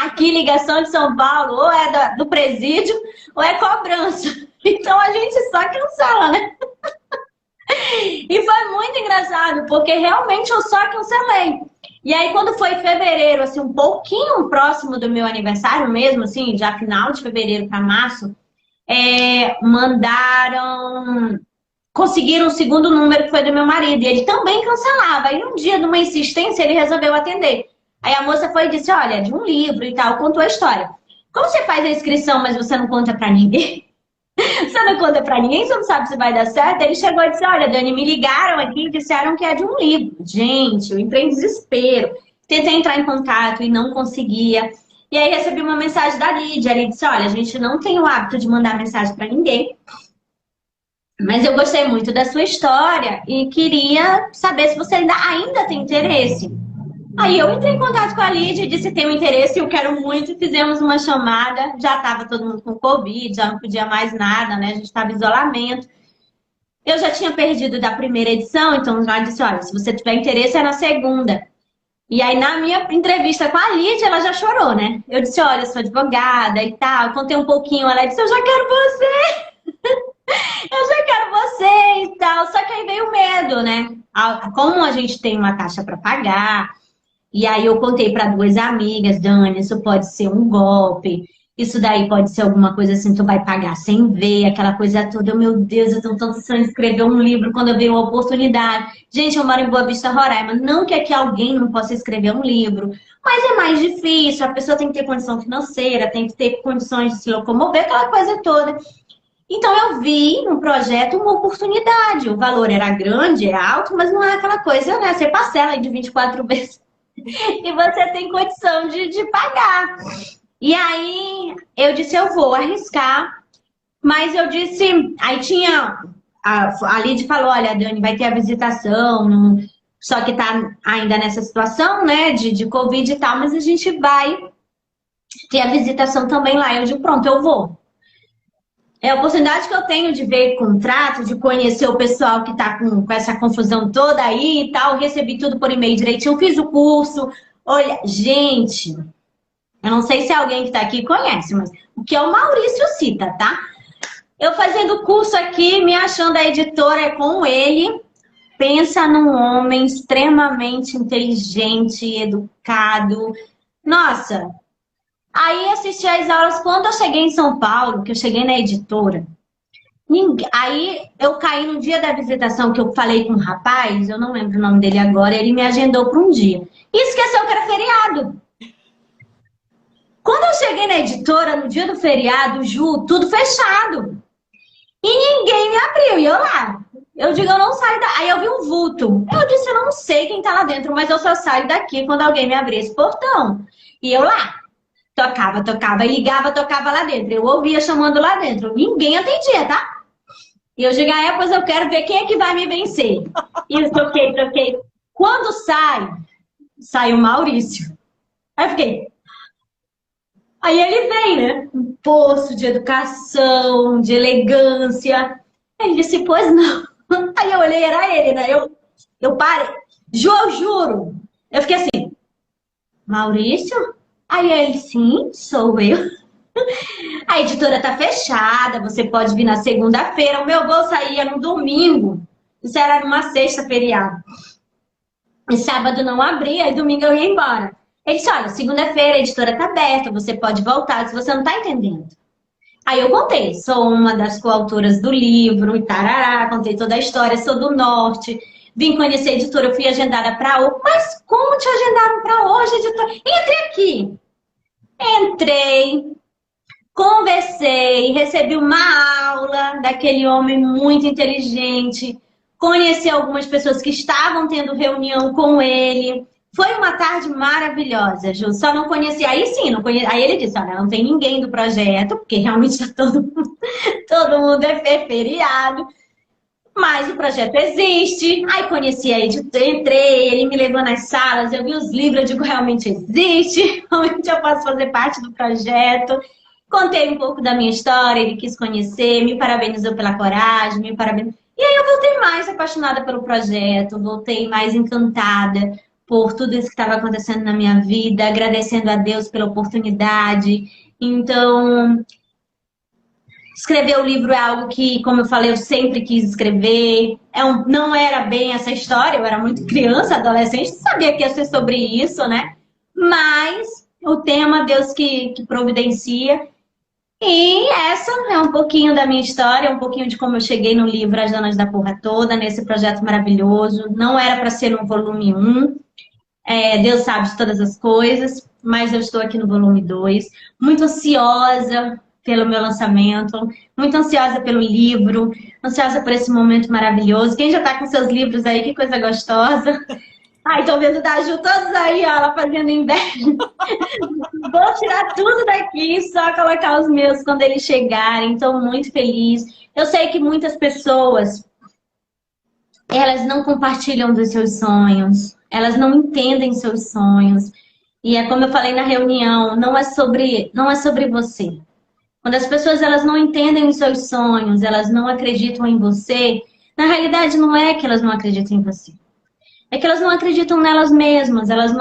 aqui ligação de São Paulo ou é do presídio ou é cobrança. Então a gente só cancela, né? E foi muito engraçado, porque realmente eu só cancelei. E aí, quando foi fevereiro, assim, um pouquinho próximo do meu aniversário mesmo, assim, já final de fevereiro para março, mandaram. Conseguiram o segundo número que foi do meu marido. E ele também cancelava. Aí, um dia, numa insistência, ele resolveu atender. Aí a moça foi e disse: olha, de um livro e tal, contou a história. Como você faz a inscrição, mas você não conta pra ninguém? Você não conta pra ninguém, você não sabe se vai dar certo. Ele chegou e disse: olha, Dani, me ligaram aqui e disseram que é de um livro. Gente, eu entrei em desespero. Tentei entrar em contato e não conseguia. E aí recebi uma mensagem da Lídia. Ele disse: olha, a gente não tem o hábito de mandar mensagem pra ninguém, mas eu gostei muito da sua história e queria saber se você ainda tem interesse. Aí eu entrei em contato com a Lídia e disse: tenho interesse, eu quero muito. Fizemos uma chamada, já estava todo mundo com Covid, já não podia mais nada, né? A gente estava em isolamento. Eu já tinha perdido da primeira edição, então já disse: olha, se você tiver interesse, é na segunda. E aí, na minha entrevista com a Lídia, ela já chorou, né? Eu disse: olha, eu sou advogada e tal. Contei um pouquinho, ela disse: eu já quero você! Eu já quero você e tal. Só que aí veio o medo, né? Como a gente tem uma taxa para pagar. E aí eu contei para duas amigas: Dani, isso pode ser um golpe, isso daí pode ser alguma coisa assim, tu vai pagar sem ver, aquela coisa toda. Meu Deus, eu tenho tanto sonho de escrever um livro quando eu vejo uma oportunidade. Gente, eu moro em Boa Vista, Roraima. Não que aqui alguém não possa escrever um livro, mas é mais difícil, a pessoa tem que ter condição financeira, tem que ter condições de se locomover, aquela coisa toda. Então eu vi no projeto uma oportunidade. O valor era grande, é alto, mas não é aquela coisa, né? Você parcela de 24 vezes e você tem condição de pagar. E aí eu disse: eu vou arriscar. Mas eu disse, aí tinha, a Lidy falou: olha, Dani, vai ter a visitação, só que tá ainda nessa situação, né, de Covid e tal, mas a gente vai ter a visitação também lá. Eu digo: pronto, eu vou. É a oportunidade que eu tenho de ver contrato, de conhecer o pessoal que está com essa confusão toda aí e tal. Recebi tudo por e-mail direitinho, fiz o curso. Olha, gente, eu não sei se alguém que está aqui conhece, mas o que é o Maurício Cita, tá? Eu fazendo o curso aqui, me achando a editora é com ele. Pensa num homem extremamente inteligente, educado. Nossa! Aí assisti às aulas. Quando eu cheguei em São Paulo, que eu cheguei na editora, aí eu caí no dia da visitação, que eu falei com um rapaz, eu não lembro o nome dele agora, ele me agendou para um dia. E esqueceu que era feriado. Quando eu cheguei na editora, no dia do feriado, Ju, tudo fechado. E ninguém me abriu, e eu lá. Eu digo: eu não saio da... Aí eu vi um vulto. Eu disse: eu não sei quem tá lá dentro, mas eu só saio daqui quando alguém me abrir esse portão. E eu lá. Tocava, e ligava, tocava lá dentro. Eu ouvia chamando lá dentro. Ninguém atendia, tá? E eu digo: pois eu quero ver quem é que vai me vencer. E eu troquei. Quando sai o Maurício. Aí eu fiquei... Aí ele vem, né? Um poço de educação, de elegância. Aí ele disse: pois não. Aí eu olhei, era ele, né? Eu parei. Eu juro. Eu fiquei assim: Maurício? Aí ele: sim, sou eu. A editora tá fechada, você pode vir na segunda-feira. O meu voo saía no domingo. Isso era numa sexta, feriado. E sábado não abria, aí domingo eu ia embora. Ele disse: olha, segunda-feira a editora tá aberta, você pode voltar se você não tá entendendo. Aí eu contei: sou uma das coautoras do livro, e tarará, contei toda a história, sou do norte. Vim conhecer a editora, eu fui agendada para hoje. Mas como te agendaram para hoje, editora? Entre aqui. Entrei, conversei, recebi uma aula daquele homem muito inteligente. Conheci algumas pessoas que estavam tendo reunião com ele. Foi uma tarde maravilhosa, Ju. Só não conhecia. Aí sim, não conhecia. Aí ele disse: olha, não tem ninguém do projeto, porque realmente tá todo mundo é feriado. Mas o projeto existe. Aí conheci a editora, entrei, ele me levou nas salas, eu vi os livros, eu digo, realmente existe, realmente eu posso fazer parte do projeto. Contei um pouco da minha história, ele quis conhecer, me parabenizou pela coragem, me parabenizou. E aí eu voltei mais apaixonada pelo projeto, voltei mais encantada por tudo isso que estava acontecendo na minha vida, agradecendo a Deus pela oportunidade. Então, escrever o livro é algo que, como eu falei, eu sempre quis escrever. Não era bem essa história, eu era muito criança, adolescente, não sabia que ia ser sobre isso, né? Mas o tema, Deus que providencia. E essa é um pouquinho da minha história, um pouquinho de como eu cheguei no livro As Donas da Porra Toda, nesse projeto maravilhoso. Não era para ser um volume 1, Deus sabe de todas as coisas, mas eu estou aqui no volume 2, muito ansiosa pelo meu lançamento, muito ansiosa pelo livro, ansiosa por esse momento maravilhoso. Quem já está com seus livros aí, que coisa gostosa. Ai, tô vendo da Ju todos aí, ó, ela fazendo inveja. Vou tirar tudo daqui, só colocar os meus quando eles chegarem. Estou muito feliz. Eu sei que muitas pessoas, elas não compartilham dos seus sonhos, elas não entendem seus sonhos. E é como eu falei na reunião, não é sobre você. Quando as pessoas elas não entendem os seus sonhos, elas não acreditam em você, na realidade não é que elas não acreditam em você. É que elas não acreditam nelas mesmas, elas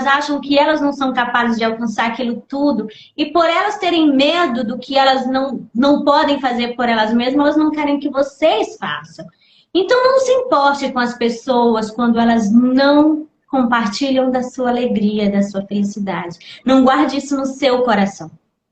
acham que elas não são capazes de alcançar aquilo tudo. E por elas terem medo do que elas não podem fazer por elas mesmas, elas não querem que vocês façam. Então não se importe com as pessoas quando elas não compartilham da sua alegria, da sua felicidade. Não guarde isso no seu coração.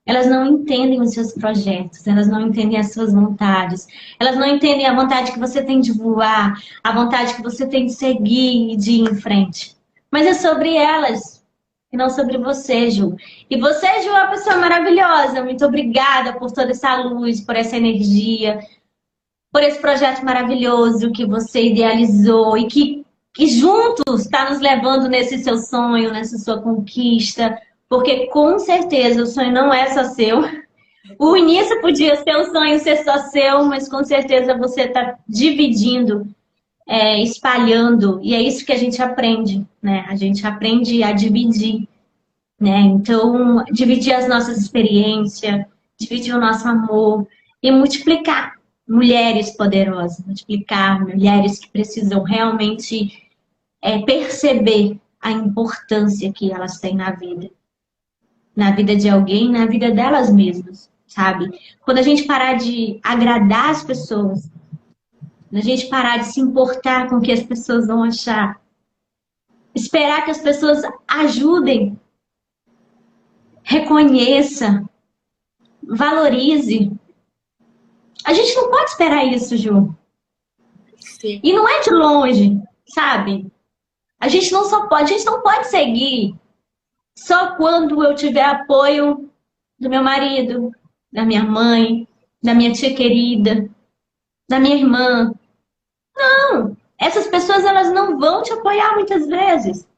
Elas não entendem os seus projetos, elas não entendem as suas vontades, elas não entendem a vontade que você tem de voar, a vontade que você tem de seguir e de ir em frente. Mas é sobre elas, e não sobre você, Ju. E você, Ju, é uma pessoa maravilhosa. Muito obrigada por toda essa luz, por essa energia, por esse projeto maravilhoso que você idealizou e que juntos está nos levando nesse seu sonho, nessa sua conquista. Porque com certeza o sonho não é só seu. O início podia ser o sonho ser só seu, mas com certeza você está dividindo, espalhando. E é isso que a gente aprende, né? A gente aprende a dividir, né? Então, dividir as nossas experiências, dividir o nosso amor e multiplicar mulheres poderosas, multiplicar mulheres que precisam realmente perceber a importância que elas têm na vida. Na vida de alguém, na vida delas mesmas, sabe? Quando a gente parar de agradar as pessoas, quando a gente parar de se importar com o que as pessoas vão achar, esperar que as pessoas ajudem, reconheça, valorize. A gente não pode esperar isso, Ju. Sim. E não é de longe, sabe? A gente não pode seguir só quando eu tiver apoio do meu marido, da minha mãe, da minha tia querida, da minha irmã. Não! Essas pessoas elas não vão te apoiar muitas vezes.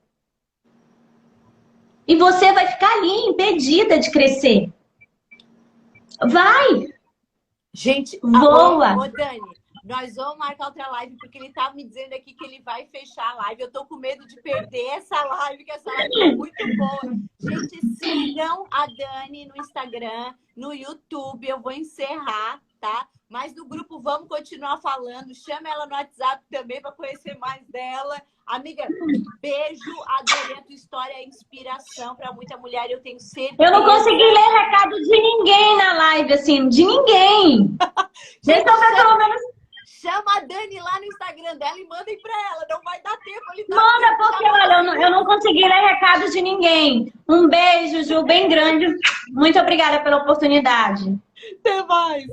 E você vai ficar ali impedida de crescer. Vai! Gente, voa! Ô, Dani, nós vamos marcar outra live, porque ele tá me dizendo aqui que ele vai fechar a live. Eu tô com medo de perder essa live, que essa live é muito boa. Gente, sigam a Dani no Instagram, no YouTube. Eu vou encerrar, tá? Mas no grupo vamos continuar falando. Chama ela no WhatsApp também para conhecer mais dela. Amiga, beijo, adorei a tua história, é inspiração para muita mulher, eu tenho certeza. Eu não consegui ler recado de ninguém na live, assim, de ninguém. Gente, pelo menos... Chama a Dani lá no Instagram dela e mandem para ela, não vai dar tempo. Manda, porque olha, eu não consegui ler recado de ninguém. Um beijo, Ju, bem grande. Muito obrigada pela oportunidade. Até mais.